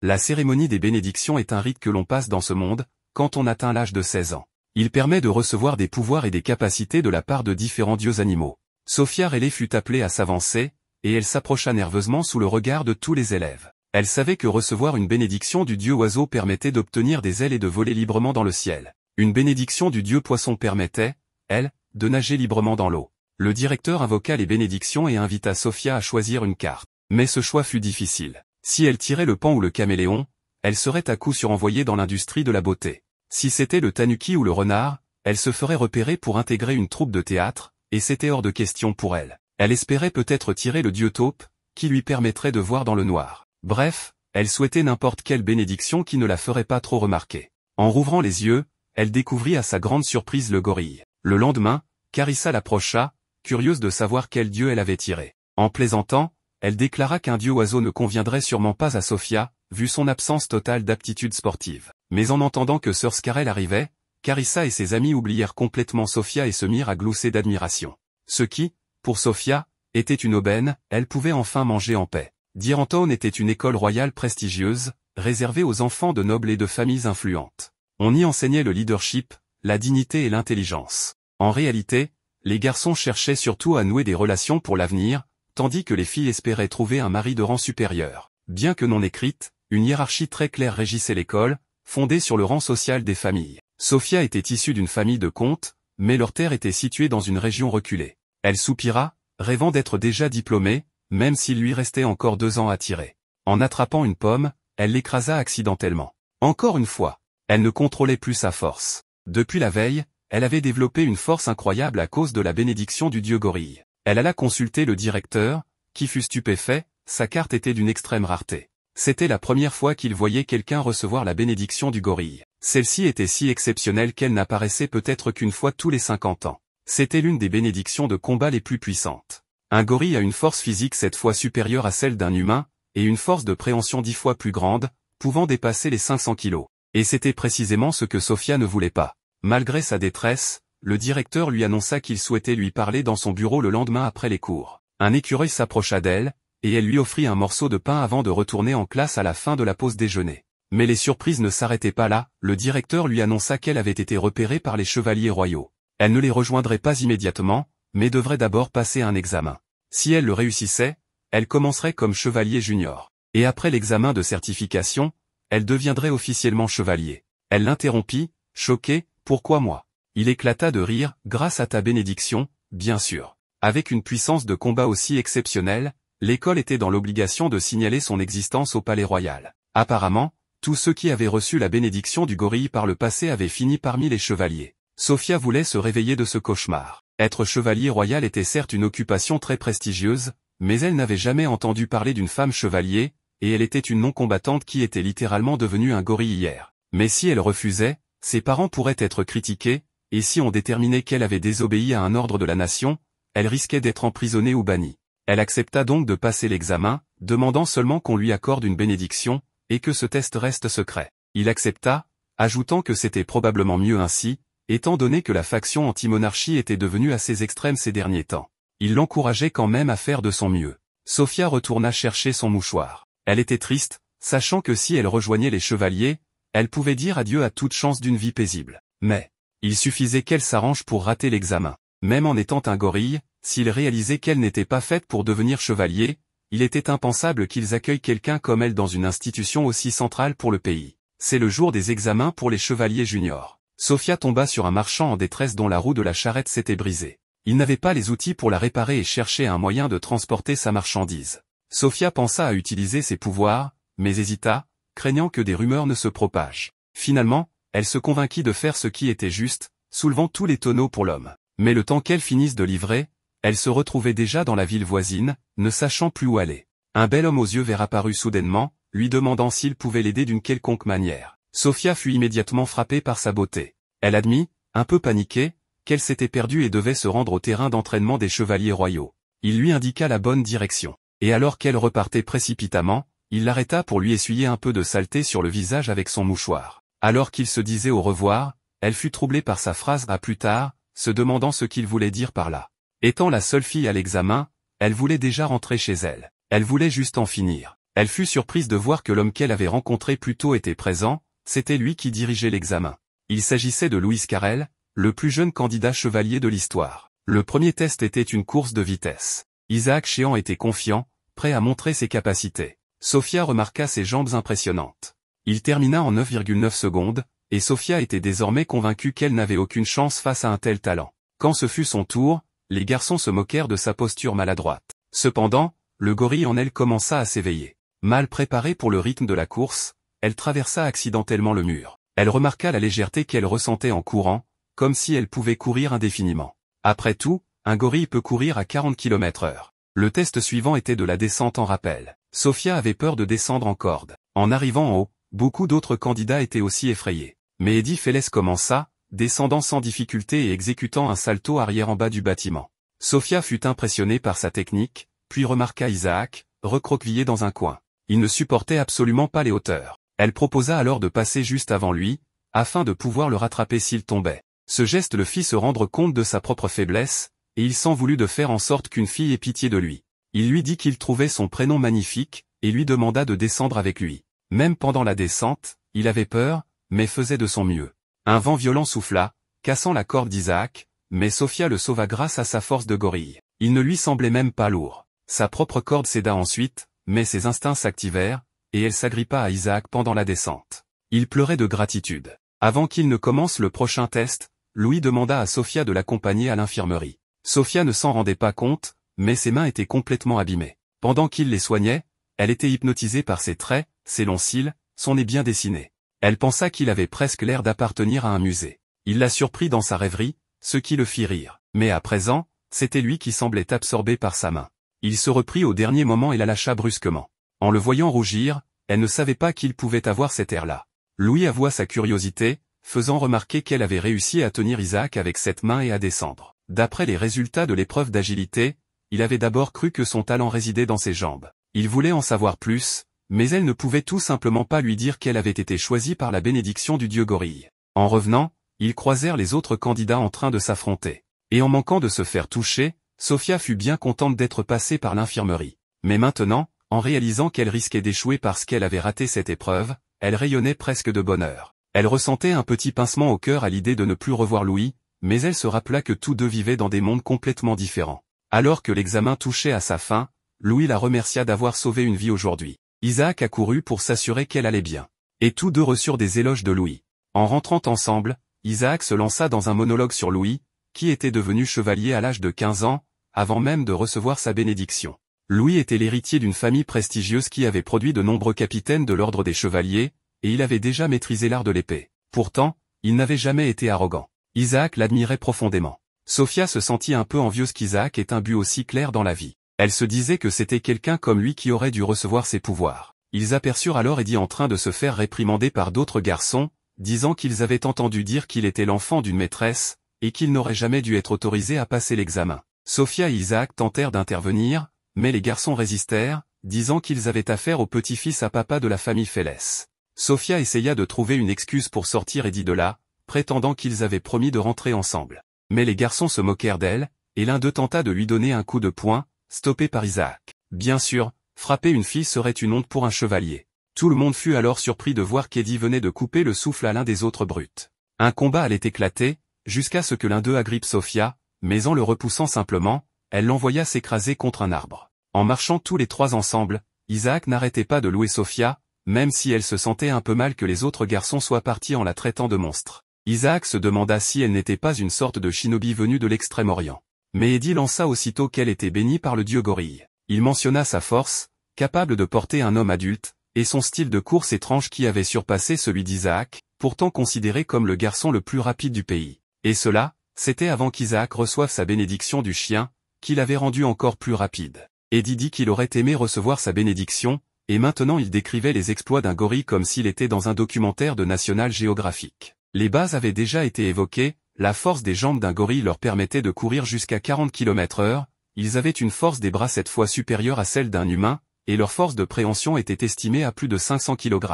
La cérémonie des bénédictions est un rite que l'on passe dans ce monde, quand on atteint l'âge de 16 ans. Il permet de recevoir des pouvoirs et des capacités de la part de différents dieux animaux. Sophia Rayleigh fut appelée à s'avancer, et elle s'approcha nerveusement sous le regard de tous les élèves. Elle savait que recevoir une bénédiction du dieu oiseau permettait d'obtenir des ailes et de voler librement dans le ciel. Une bénédiction du dieu poisson permettait, elle, de nager librement dans l'eau. Le directeur invoqua les bénédictions et invita Sophia à choisir une carte. Mais ce choix fut difficile. Si elle tirait le pan ou le caméléon, elle serait à coup sûr envoyée dans l'industrie de la beauté. Si c'était le tanuki ou le renard, elle se ferait repérer pour intégrer une troupe de théâtre, et c'était hors de question pour elle. Elle espérait peut-être tirer le dieu taupe, qui lui permettrait de voir dans le noir. Bref, elle souhaitait n'importe quelle bénédiction qui ne la ferait pas trop remarquer. En rouvrant les yeux, elle découvrit à sa grande surprise le gorille. Le lendemain, Carissa l'approcha, curieuse de savoir quel dieu elle avait tiré. En plaisantant, elle déclara qu'un dieu oiseau ne conviendrait sûrement pas à Sophia, vu son absence totale d'aptitude sportive. Mais en entendant que Sir Scarell arrivait, Carissa et ses amis oublièrent complètement Sophia et se mirent à glousser d'admiration. Ce qui, pour Sophia, était une aubaine, elle pouvait enfin manger en paix. Deerantown était une école royale prestigieuse, réservée aux enfants de nobles et de familles influentes. On y enseignait le leadership, la dignité et l'intelligence. En réalité, les garçons cherchaient surtout à nouer des relations pour l'avenir, tandis que les filles espéraient trouver un mari de rang supérieur. Bien que non écrite, une hiérarchie très claire régissait l'école, fondée sur le rang social des familles. Sophia était issue d'une famille de comtes, mais leur terre était située dans une région reculée. Elle soupira, rêvant d'être déjà diplômée, même s'il lui restait encore 2 ans à tirer. En attrapant une pomme, elle l'écrasa accidentellement. Encore une fois, elle ne contrôlait plus sa force. Depuis la veille, elle avait développé une force incroyable à cause de la bénédiction du dieu gorille. Elle alla consulter le directeur, qui fut stupéfait, sa carte était d'une extrême rareté. C'était la première fois qu'il voyait quelqu'un recevoir la bénédiction du gorille. Celle-ci était si exceptionnelle qu'elle n'apparaissait peut-être qu'une fois tous les 50 ans. C'était l'une des bénédictions de combat les plus puissantes. Un gorille a une force physique 7 fois supérieure à celle d'un humain, et une force de préhension 10 fois plus grande, pouvant dépasser les 500 kilos. Et c'était précisément ce que Sophia ne voulait pas. Malgré sa détresse, le directeur lui annonça qu'il souhaitait lui parler dans son bureau le lendemain après les cours. Un écureuil s'approcha d'elle, et elle lui offrit un morceau de pain avant de retourner en classe à la fin de la pause déjeuner. Mais les surprises ne s'arrêtaient pas là, le directeur lui annonça qu'elle avait été repérée par les chevaliers royaux. Elle ne les rejoindrait pas immédiatement, mais devrait d'abord passer un examen. Si elle le réussissait, elle commencerait comme chevalier junior. Et après l'examen de certification, elle deviendrait officiellement chevalier. Elle l'interrompit, choquée, « Pourquoi moi ?» Il éclata de rire, « Grâce à ta bénédiction, bien sûr. » Avec une puissance de combat aussi exceptionnelle, l'école était dans l'obligation de signaler son existence au palais royal. Apparemment, tous ceux qui avaient reçu la bénédiction du gorille par le passé avaient fini parmi les chevaliers. Sophia voulait se réveiller de ce cauchemar. Être chevalier royal était certes une occupation très prestigieuse, mais elle n'avait jamais entendu parler d'une femme chevalier, et elle était une non-combattante qui était littéralement devenue un gorille hier. Mais si elle refusait, ses parents pourraient être critiqués, et si on déterminait qu'elle avait désobéi à un ordre de la nation, elle risquait d'être emprisonnée ou bannie. Elle accepta donc de passer l'examen, demandant seulement qu'on lui accorde une bénédiction, et que ce test reste secret. Il accepta, ajoutant que c'était probablement mieux ainsi, étant donné que la faction anti-monarchie était devenue assez extrême ces derniers temps. Il l'encourageait quand même à faire de son mieux. Sophia retourna chercher son mouchoir. Elle était triste, sachant que si elle rejoignait les chevaliers, elle pouvait dire adieu à toute chance d'une vie paisible. Mais, il suffisait qu'elle s'arrange pour rater l'examen. Même en étant un gorille, s'il réalisait qu'elle n'était pas faite pour devenir chevalier, il était impensable qu'ils accueillent quelqu'un comme elle dans une institution aussi centrale pour le pays. C'est le jour des examens pour les chevaliers juniors. Sophia tomba sur un marchand en détresse dont la roue de la charrette s'était brisée. Il n'avait pas les outils pour la réparer et cherchait un moyen de transporter sa marchandise. Sophia pensa à utiliser ses pouvoirs, mais hésita, craignant que des rumeurs ne se propagent. Finalement, elle se convainquit de faire ce qui était juste, soulevant tous les tonneaux pour l'homme. Mais le temps qu'elle finisse de livrer, elle se retrouvait déjà dans la ville voisine, ne sachant plus où aller. Un bel homme aux yeux verts apparut soudainement, lui demandant s'il pouvait l'aider d'une quelconque manière. Sophia fut immédiatement frappée par sa beauté. Elle admit, un peu paniquée, qu'elle s'était perdue et devait se rendre au terrain d'entraînement des chevaliers royaux. Il lui indiqua la bonne direction. Et alors qu'elle repartait précipitamment, il l'arrêta pour lui essuyer un peu de saleté sur le visage avec son mouchoir. Alors qu'il se disait au revoir, elle fut troublée par sa phrase « à plus tard », se demandant ce qu'il voulait dire par là. Étant la seule fille à l'examen, elle voulait déjà rentrer chez elle. Elle voulait juste en finir. Elle fut surprise de voir que l'homme qu'elle avait rencontré plus tôt était présent, c'était lui qui dirigeait l'examen. Il s'agissait de Lewis Carroll, le plus jeune candidat chevalier de l'histoire. Le premier test était une course de vitesse. Isaac Sheehan était confiant, prêt à montrer ses capacités. Sophia remarqua ses jambes impressionnantes. Il termina en 9,9 secondes, et Sophia était désormais convaincue qu'elle n'avait aucune chance face à un tel talent. Quand ce fut son tour, les garçons se moquèrent de sa posture maladroite. Cependant, le gorille en elle commença à s'éveiller. Mal préparée pour le rythme de la course, elle traversa accidentellement le mur. Elle remarqua la légèreté qu'elle ressentait en courant, comme si elle pouvait courir indéfiniment. Après tout, un gorille peut courir à 40 km/h. Le test suivant était de la descente en rappel. Sophia avait peur de descendre en corde. En arrivant en haut, beaucoup d'autres candidats étaient aussi effrayés. Mais Eddie Fellez commença, descendant sans difficulté et exécutant un salto arrière en bas du bâtiment. Sophia fut impressionnée par sa technique, puis remarqua Isaac, recroquevillé dans un coin. Il ne supportait absolument pas les hauteurs. Elle proposa alors de passer juste avant lui, afin de pouvoir le rattraper s'il tombait. Ce geste le fit se rendre compte de sa propre faiblesse, et il s'en voulut de faire en sorte qu'une fille ait pitié de lui. Il lui dit qu'il trouvait son prénom magnifique, et lui demanda de descendre avec lui. Même pendant la descente, il avait peur, mais faisait de son mieux. Un vent violent souffla, cassant la corde d'Isaac, mais Sophia le sauva grâce à sa force de gorille. Il ne lui semblait même pas lourd. Sa propre corde céda ensuite, mais ses instincts s'activèrent, et elle s'agrippa à Isaac pendant la descente. Il pleurait de gratitude. Avant qu'il ne commence le prochain test, Louis demanda à Sophia de l'accompagner à l'infirmerie. Sophia ne s'en rendait pas compte, mais ses mains étaient complètement abîmées. Pendant qu'il les soignait, elle était hypnotisée par ses traits, ses longs cils, son nez bien dessiné. Elle pensa qu'il avait presque l'air d'appartenir à un musée. Il la surprit dans sa rêverie, ce qui le fit rire. Mais à présent, c'était lui qui semblait absorbé par sa main. Il se reprit au dernier moment et la lâcha brusquement. En le voyant rougir, elle ne savait pas qu'il pouvait avoir cet air-là. Louis avoua sa curiosité, faisant remarquer qu'elle avait réussi à tenir Isaac avec cette main et à descendre. D'après les résultats de l'épreuve d'agilité, il avait d'abord cru que son talent résidait dans ses jambes. Il voulait en savoir plus, mais elle ne pouvait tout simplement pas lui dire qu'elle avait été choisie par la bénédiction du dieu gorille. En revenant, ils croisèrent les autres candidats en train de s'affronter. Et en manquant de se faire toucher, Sophia fut bien contente d'être passée par l'infirmerie. Mais maintenant, en réalisant qu'elle risquait d'échouer parce qu'elle avait raté cette épreuve, elle rayonnait presque de bonheur. Elle ressentait un petit pincement au cœur à l'idée de ne plus revoir Louis, mais elle se rappela que tous deux vivaient dans des mondes complètement différents. Alors que l'examen touchait à sa fin, Louis la remercia d'avoir sauvé une vie aujourd'hui. Isaac accourut pour s'assurer qu'elle allait bien. Et tous deux reçurent des éloges de Louis. En rentrant ensemble, Isaac se lança dans un monologue sur Louis, qui était devenu chevalier à l'âge de 15 ans, avant même de recevoir sa bénédiction. Louis était l'héritier d'une famille prestigieuse qui avait produit de nombreux capitaines de l'ordre des chevaliers, et il avait déjà maîtrisé l'art de l'épée. Pourtant, il n'avait jamais été arrogant. Isaac l'admirait profondément. Sophia se sentit un peu envieuse qu'Isaac ait un but aussi clair dans la vie. Elle se disait que c'était quelqu'un comme lui qui aurait dû recevoir ses pouvoirs. Ils aperçurent alors Eddie en train de se faire réprimander par d'autres garçons, disant qu'ils avaient entendu dire qu'il était l'enfant d'une maîtresse, et qu'il n'aurait jamais dû être autorisé à passer l'examen. Sophia et Isaac tentèrent d'intervenir, mais les garçons résistèrent, disant qu'ils avaient affaire au petit-fils à papa de la famille Fellez. Sophia essaya de trouver une excuse pour sortir Eddie de là, prétendant qu'ils avaient promis de rentrer ensemble. Mais les garçons se moquèrent d'elle, et l'un d'eux tenta de lui donner un coup de poing, stoppé par Isaac. Bien sûr, frapper une fille serait une honte pour un chevalier. Tout le monde fut alors surpris de voir qu'Eddie venait de couper le souffle à l'un des autres brutes. Un combat allait éclater, jusqu'à ce que l'un d'eux agrippe Sophia, mais en le repoussant simplement, elle l'envoya s'écraser contre un arbre. En marchant tous les trois ensemble, Isaac n'arrêtait pas de louer Sophia, même si elle se sentait un peu mal que les autres garçons soient partis en la traitant de monstre. Isaac se demanda si elle n'était pas une sorte de shinobi venue de l'Extrême-Orient. Mais Eddie lança aussitôt qu'elle était bénie par le dieu gorille. Il mentionna sa force, capable de porter un homme adulte, et son style de course étrange qui avait surpassé celui d'Isaac, pourtant considéré comme le garçon le plus rapide du pays. Et cela, c'était avant qu'Isaac reçoive sa bénédiction du chien, qui l'avait rendu encore plus rapide. Eddie dit qu'il aurait aimé recevoir sa bénédiction, et maintenant il décrivait les exploits d'un gorille comme s'il était dans un documentaire de National Geographic. Les bases avaient déjà été évoquées, la force des jambes d'un gorille leur permettait de courir jusqu'à 40 km/h, ils avaient une force des bras 7 fois supérieure à celle d'un humain, et leur force de préhension était estimée à plus de 500 kg.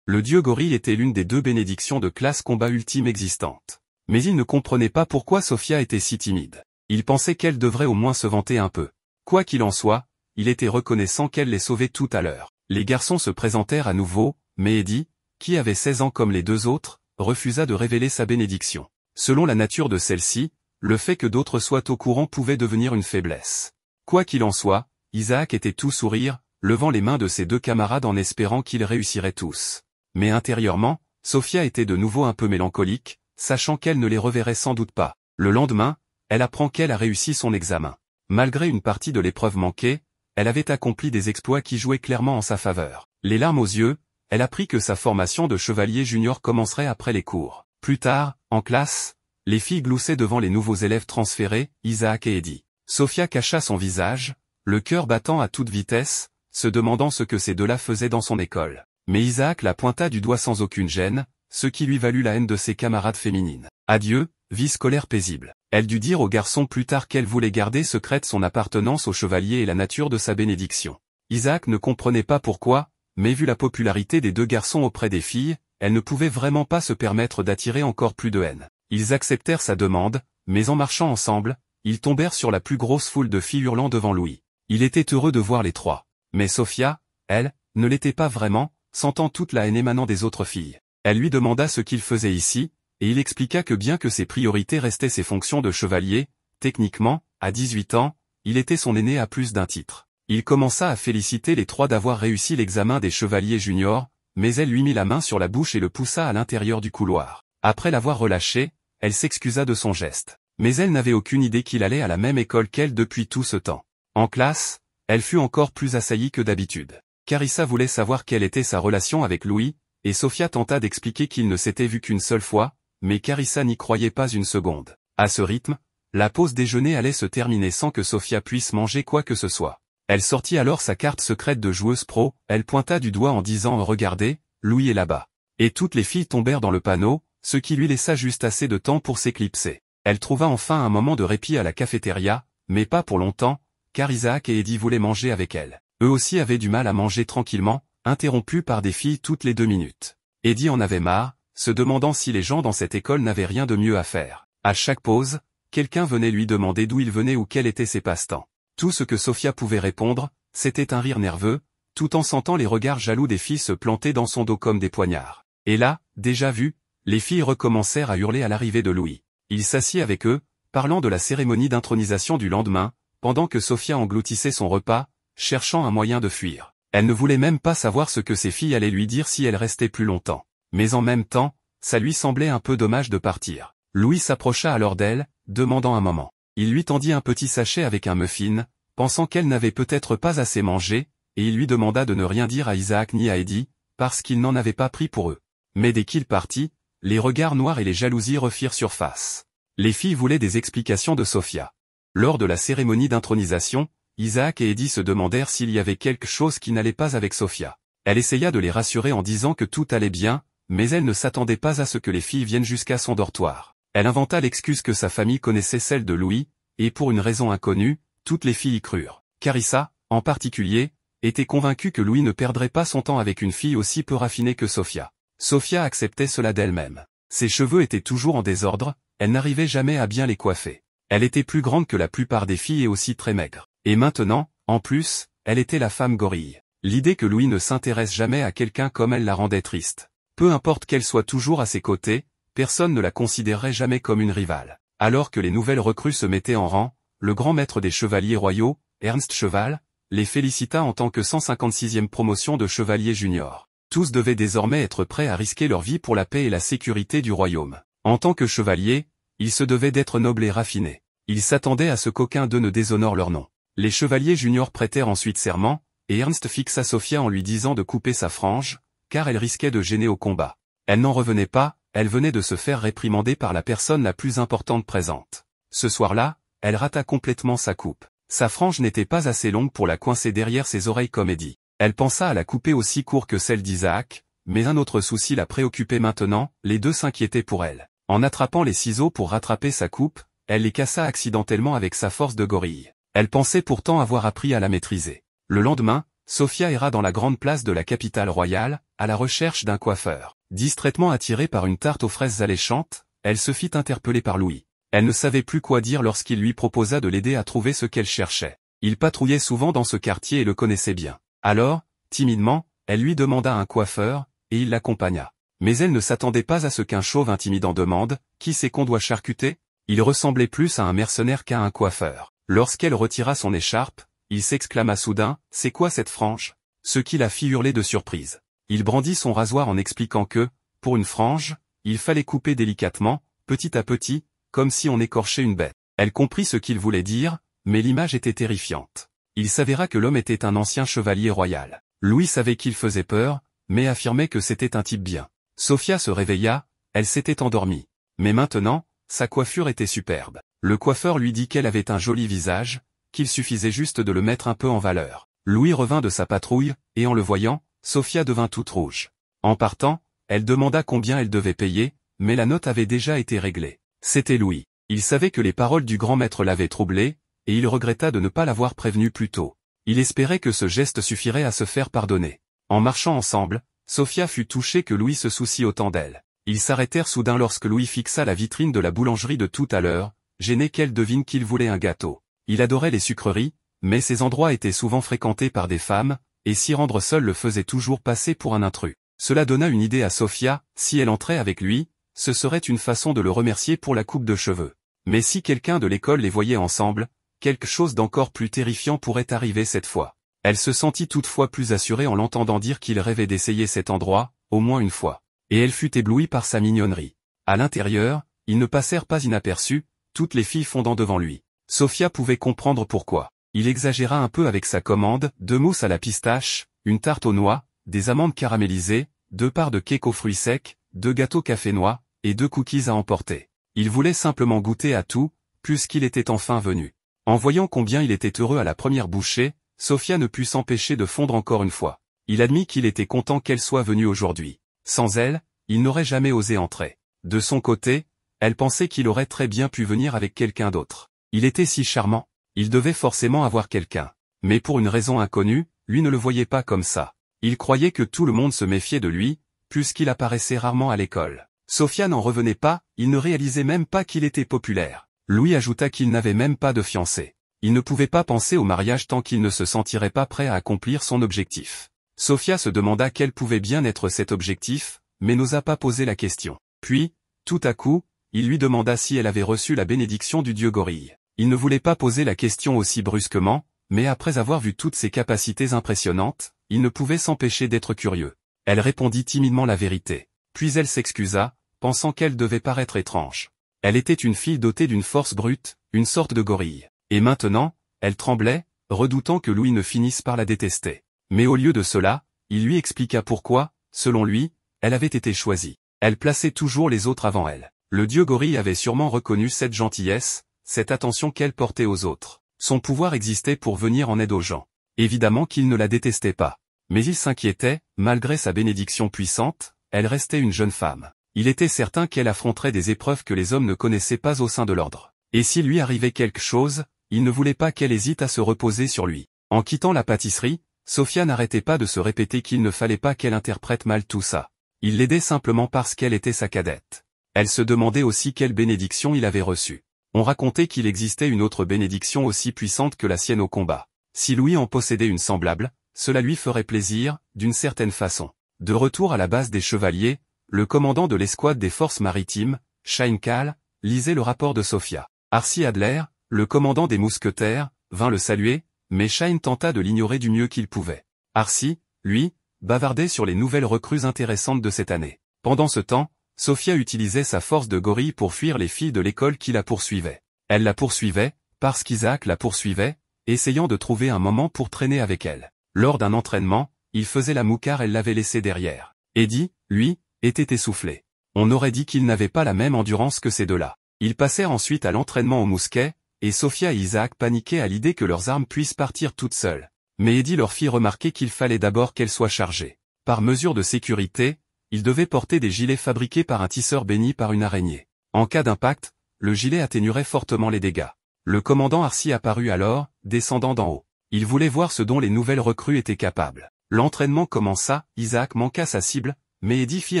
Le dieu gorille était l'une des deux bénédictions de classe combat ultime existantes. Mais il ne comprenait pas pourquoi Sophia était si timide. Il pensait qu'elle devrait au moins se vanter un peu. Quoi qu'il en soit, il était reconnaissant qu'elle l'ait sauvée tout à l'heure. Les garçons se présentèrent à nouveau, mais Eddie, qui avait 16 ans comme les deux autres, refusa de révéler sa bénédiction. Selon la nature de celle-ci, le fait que d'autres soient au courant pouvait devenir une faiblesse. Quoi qu'il en soit, Isaac était tout sourire, levant les mains de ses deux camarades en espérant qu'ils réussiraient tous. Mais intérieurement, Sophia était de nouveau un peu mélancolique, sachant qu'elle ne les reverrait sans doute pas. Le lendemain, elle apprend qu'elle a réussi son examen. Malgré une partie de l'épreuve manquée, elle avait accompli des exploits qui jouaient clairement en sa faveur. Les larmes aux yeux, elle apprit que sa formation de chevalier junior commencerait après les cours. Plus tard, en classe, les filles gloussaient devant les nouveaux élèves transférés, Isaac et Eddie. Sophia cacha son visage, le cœur battant à toute vitesse, se demandant ce que ces deux-là faisaient dans son école. Mais Isaac la pointa du doigt sans aucune gêne, ce qui lui valut la haine de ses camarades féminines. Adieu, vie scolaire paisible. Elle dut dire au garçon plus tard qu'elle voulait garder secrète son appartenance au chevalier et la nature de sa bénédiction. Isaac ne comprenait pas pourquoi, mais vu la popularité des deux garçons auprès des filles, elle ne pouvait vraiment pas se permettre d'attirer encore plus de haine. Ils acceptèrent sa demande, mais en marchant ensemble, ils tombèrent sur la plus grosse foule de filles hurlant devant Louis. Il était heureux de voir les trois. Mais Sophia, elle, ne l'était pas vraiment, sentant toute la haine émanant des autres filles. Elle lui demanda ce qu'il faisait ici, et il expliqua que bien que ses priorités restaient ses fonctions de chevalier, techniquement, à 18 ans, il était son aîné à plus d'un titre. Il commença à féliciter les trois d'avoir réussi l'examen des chevaliers juniors, mais elle lui mit la main sur la bouche et le poussa à l'intérieur du couloir. Après l'avoir relâché, elle s'excusa de son geste. Mais elle n'avait aucune idée qu'il allait à la même école qu'elle depuis tout ce temps. En classe, elle fut encore plus assaillie que d'habitude. Carissa voulait savoir quelle était sa relation avec Louis, et Sophia tenta d'expliquer qu'ils ne s'étaient vus qu'une seule fois, mais Carissa n'y croyait pas une seconde. À ce rythme, la pause déjeuner allait se terminer sans que Sophia puisse manger quoi que ce soit. Elle sortit alors sa carte secrète de joueuse pro, elle pointa du doigt en disant « Regardez, Louis est là-bas ». Et toutes les filles tombèrent dans le panneau, ce qui lui laissa juste assez de temps pour s'éclipser. Elle trouva enfin un moment de répit à la cafétéria, mais pas pour longtemps, car Isaac et Eddie voulaient manger avec elle. Eux aussi avaient du mal à manger tranquillement, interrompus par des filles toutes les 2 minutes. Eddie en avait marre, se demandant si les gens dans cette école n'avaient rien de mieux à faire. À chaque pause, quelqu'un venait lui demander d'où il venait ou quels étaient ses passe-temps. Tout ce que Sophia pouvait répondre, c'était un rire nerveux, tout en sentant les regards jaloux des filles se planter dans son dos comme des poignards. Et là, déjà vu, les filles recommencèrent à hurler à l'arrivée de Louis. Il s'assit avec eux, parlant de la cérémonie d'intronisation du lendemain, pendant que Sophia engloutissait son repas, cherchant un moyen de fuir. Elle ne voulait même pas savoir ce que ses filles allaient lui dire si elle restait plus longtemps. Mais en même temps, ça lui semblait un peu dommage de partir. Louis s'approcha alors d'elle, demandant un moment. Il lui tendit un petit sachet avec un muffin, pensant qu'elle n'avait peut-être pas assez mangé, et il lui demanda de ne rien dire à Isaac ni à Eddie, parce qu'il n'en avait pas pris pour eux. Mais dès qu'il partit, les regards noirs et les jalousies refirent surface. Les filles voulaient des explications de Sophia. Lors de la cérémonie d'intronisation, Isaac et Eddie se demandèrent s'il y avait quelque chose qui n'allait pas avec Sophia. Elle essaya de les rassurer en disant que tout allait bien, mais elle ne s'attendait pas à ce que les filles viennent jusqu'à son dortoir. Elle inventa l'excuse que sa famille connaissait celle de Louis, et pour une raison inconnue, toutes les filles y crurent. Carissa, en particulier, était convaincue que Louis ne perdrait pas son temps avec une fille aussi peu raffinée que Sophia. Sophia acceptait cela d'elle-même. Ses cheveux étaient toujours en désordre, elle n'arrivait jamais à bien les coiffer. Elle était plus grande que la plupart des filles et aussi très maigre. Et maintenant, en plus, elle était la femme gorille. L'idée que Louis ne s'intéresse jamais à quelqu'un comme elle la rendait triste. Peu importe qu'elle soit toujours à ses côtés, personne ne la considérerait jamais comme une rivale. Alors que les nouvelles recrues se mettaient en rang, le grand maître des chevaliers royaux, Ernst Cheval, les félicita en tant que 156e promotion de chevalier junior. Tous devaient désormais être prêts à risquer leur vie pour la paix et la sécurité du royaume. En tant que chevalier, ils se devaient d'être nobles et raffinés. Ils s'attendaient à ce qu'aucun d'eux ne déshonore leur nom. Les chevaliers juniors prêtèrent ensuite serment, et Ernst fixa Sophia en lui disant de couper sa frange, car elle risquait de gêner au combat. Elle n'en revenait pas, elle venait de se faire réprimander par la personne la plus importante présente. Ce soir-là, elle rata complètement sa coupe. Sa frange n'était pas assez longue pour la coincer derrière ses oreilles comme Eddie. Elle pensa à la couper aussi court que celle d'Isaac, mais un autre souci la préoccupait maintenant, les deux s'inquiétaient pour elle. En attrapant les ciseaux pour rattraper sa coupe, elle les cassa accidentellement avec sa force de gorille. Elle pensait pourtant avoir appris à la maîtriser. Le lendemain, Sophia erra dans la grande place de la capitale royale, à la recherche d'un coiffeur. Distraitement attirée par une tarte aux fraises alléchantes, elle se fit interpeller par Louis. Elle ne savait plus quoi dire lorsqu'il lui proposa de l'aider à trouver ce qu'elle cherchait. Il patrouillait souvent dans ce quartier et le connaissait bien. Alors, Timidement, elle lui demanda un coiffeur, et il l'accompagna. Mais elle ne s'attendait pas à ce qu'un chauve intimidant demande « Qui c'est qu'on doit charcuter ?» Il ressemblait plus à un mercenaire qu'à un coiffeur. Lorsqu'elle retira son écharpe, il s'exclama soudain « C'est quoi cette frange ?» Ce qui la fit hurler de surprise. Il brandit son rasoir en expliquant que, pour une frange, il fallait couper délicatement, petit à petit, comme si on écorchait une bête. Elle comprit ce qu'il voulait dire, mais l'image était terrifiante. Il s'avéra que l'homme était un ancien chevalier royal. Louis savait qu'il faisait peur, mais affirmait que c'était un type bien. Sophia se réveilla, elle s'était endormie. Mais maintenant, sa coiffure était superbe. Le coiffeur lui dit qu'elle avait un joli visage, qu'il suffisait juste de le mettre un peu en valeur. Louis revint de sa patrouille, et en le voyant, Sophia devint toute rouge. En partant, elle demanda combien elle devait payer, mais la note avait déjà été réglée. C'était Louis. Il savait que les paroles du grand maître l'avaient troublé, et il regretta de ne pas l'avoir prévenu plus tôt. Il espérait que ce geste suffirait à se faire pardonner. En marchant ensemble, Sophia fut touchée que Louis se soucie autant d'elle. Ils s'arrêtèrent soudain lorsque Louis fixa la vitrine de la boulangerie de tout à l'heure, gêné qu'elle devine qu'il voulait un gâteau. Il adorait les sucreries, mais ces endroits étaient souvent fréquentés par des femmes, et s'y rendre seul le faisait toujours passer pour un intrus. Cela donna une idée à Sophia, si elle entrait avec lui, ce serait une façon de le remercier pour la coupe de cheveux. Mais si quelqu'un de l'école les voyait ensemble, quelque chose d'encore plus terrifiant pourrait arriver cette fois. Elle se sentit toutefois plus assurée en l'entendant dire qu'il rêvait d'essayer cet endroit, au moins une fois. Et elle fut éblouie par sa mignonnerie. À l'intérieur, ils ne passèrent pas inaperçus, toutes les filles fondant devant lui. Sophia pouvait comprendre pourquoi. Il exagéra un peu avec sa commande, 2 mousses à la pistache, une tarte aux noix, des amandes caramélisées, 2 parts de cake aux fruits secs, 2 gâteaux café-noix, et 2 cookies à emporter. Il voulait simplement goûter à tout, puisqu'il était enfin venu. En voyant combien il était heureux à la première bouchée, Sophia ne put s'empêcher de fondre encore une fois. Il admit qu'il était content qu'elle soit venue aujourd'hui. Sans elle, il n'aurait jamais osé entrer. De son côté, elle pensait qu'il aurait très bien pu venir avec quelqu'un d'autre. Il était si charmant, il devait forcément avoir quelqu'un. Mais pour une raison inconnue, lui ne le voyait pas comme ça. Il croyait que tout le monde se méfiait de lui, puisqu'il apparaissait rarement à l'école. Sophia n'en revenait pas, il ne réalisait même pas qu'il était populaire. Louis ajouta qu'il n'avait même pas de fiancée. Il ne pouvait pas penser au mariage tant qu'il ne se sentirait pas prêt à accomplir son objectif. Sophia se demanda quel pouvait bien être cet objectif, mais n'osa pas poser la question. Puis, tout à coup, il lui demanda si elle avait reçu la bénédiction du dieu gorille. Il ne voulait pas poser la question aussi brusquement, mais après avoir vu toutes ses capacités impressionnantes, il ne pouvait s'empêcher d'être curieux. Elle répondit timidement la vérité. Puis elle s'excusa, pensant qu'elle devait paraître étrange. Elle était une fille dotée d'une force brute, une sorte de gorille. Et maintenant, elle tremblait, redoutant que Louis ne finisse par la détester. Mais au lieu de cela, il lui expliqua pourquoi, selon lui, elle avait été choisie. Elle plaçait toujours les autres avant elle. Le dieu gorille avait sûrement reconnu cette gentillesse, cette attention qu'elle portait aux autres. Son pouvoir existait pour venir en aide aux gens. Évidemment qu'il ne la détestait pas. Mais il s'inquiétait, malgré sa bénédiction puissante, elle restait une jeune femme. Il était certain qu'elle affronterait des épreuves que les hommes ne connaissaient pas au sein de l'ordre. Et s'il lui arrivait quelque chose, il ne voulait pas qu'elle hésite à se reposer sur lui. En quittant la pâtisserie, Sophia n'arrêtait pas de se répéter qu'il ne fallait pas qu'elle interprète mal tout ça. Il l'aidait simplement parce qu'elle était sa cadette. Elle se demandait aussi quelle bénédiction il avait reçue. On racontait qu'il existait une autre bénédiction aussi puissante que la sienne au combat. Si Louis en possédait une semblable, cela lui ferait plaisir, d'une certaine façon. De retour à la base des chevaliers, le commandant de l'escouade des forces maritimes, Shine Kal, lisait le rapport de Sophia. Arcy Adler, le commandant des mousquetaires, vint le saluer, mais Shine tenta de l'ignorer du mieux qu'il pouvait. Arcy, lui, bavardait sur les nouvelles recrues intéressantes de cette année. Pendant ce temps, Sophia utilisait sa force de gorille pour fuir les filles de l'école qui la poursuivaient. Elle la poursuivait, parce qu'Isaac la poursuivait, essayant de trouver un moment pour traîner avec elle. Lors d'un entraînement, il faisait la moue car elle l'avait laissé derrière. Eddie, lui, était essoufflé. On aurait dit qu'il n'avait pas la même endurance que ces deux-là. Ils passèrent ensuite à l'entraînement au mousquet, et Sophia et Isaac paniquaient à l'idée que leurs armes puissent partir toutes seules. Mais Eddie leur fit remarquer qu'il fallait d'abord qu'elles soient chargées. Par mesure de sécurité, ils devaient porter des gilets fabriqués par un tisseur béni par une araignée. En cas d'impact, le gilet atténuerait fortement les dégâts. Le commandant Arcy apparut alors, descendant d'en haut. Il voulait voir ce dont les nouvelles recrues étaient capables. L'entraînement commença, Isaac manqua sa cible, mais Eddie fit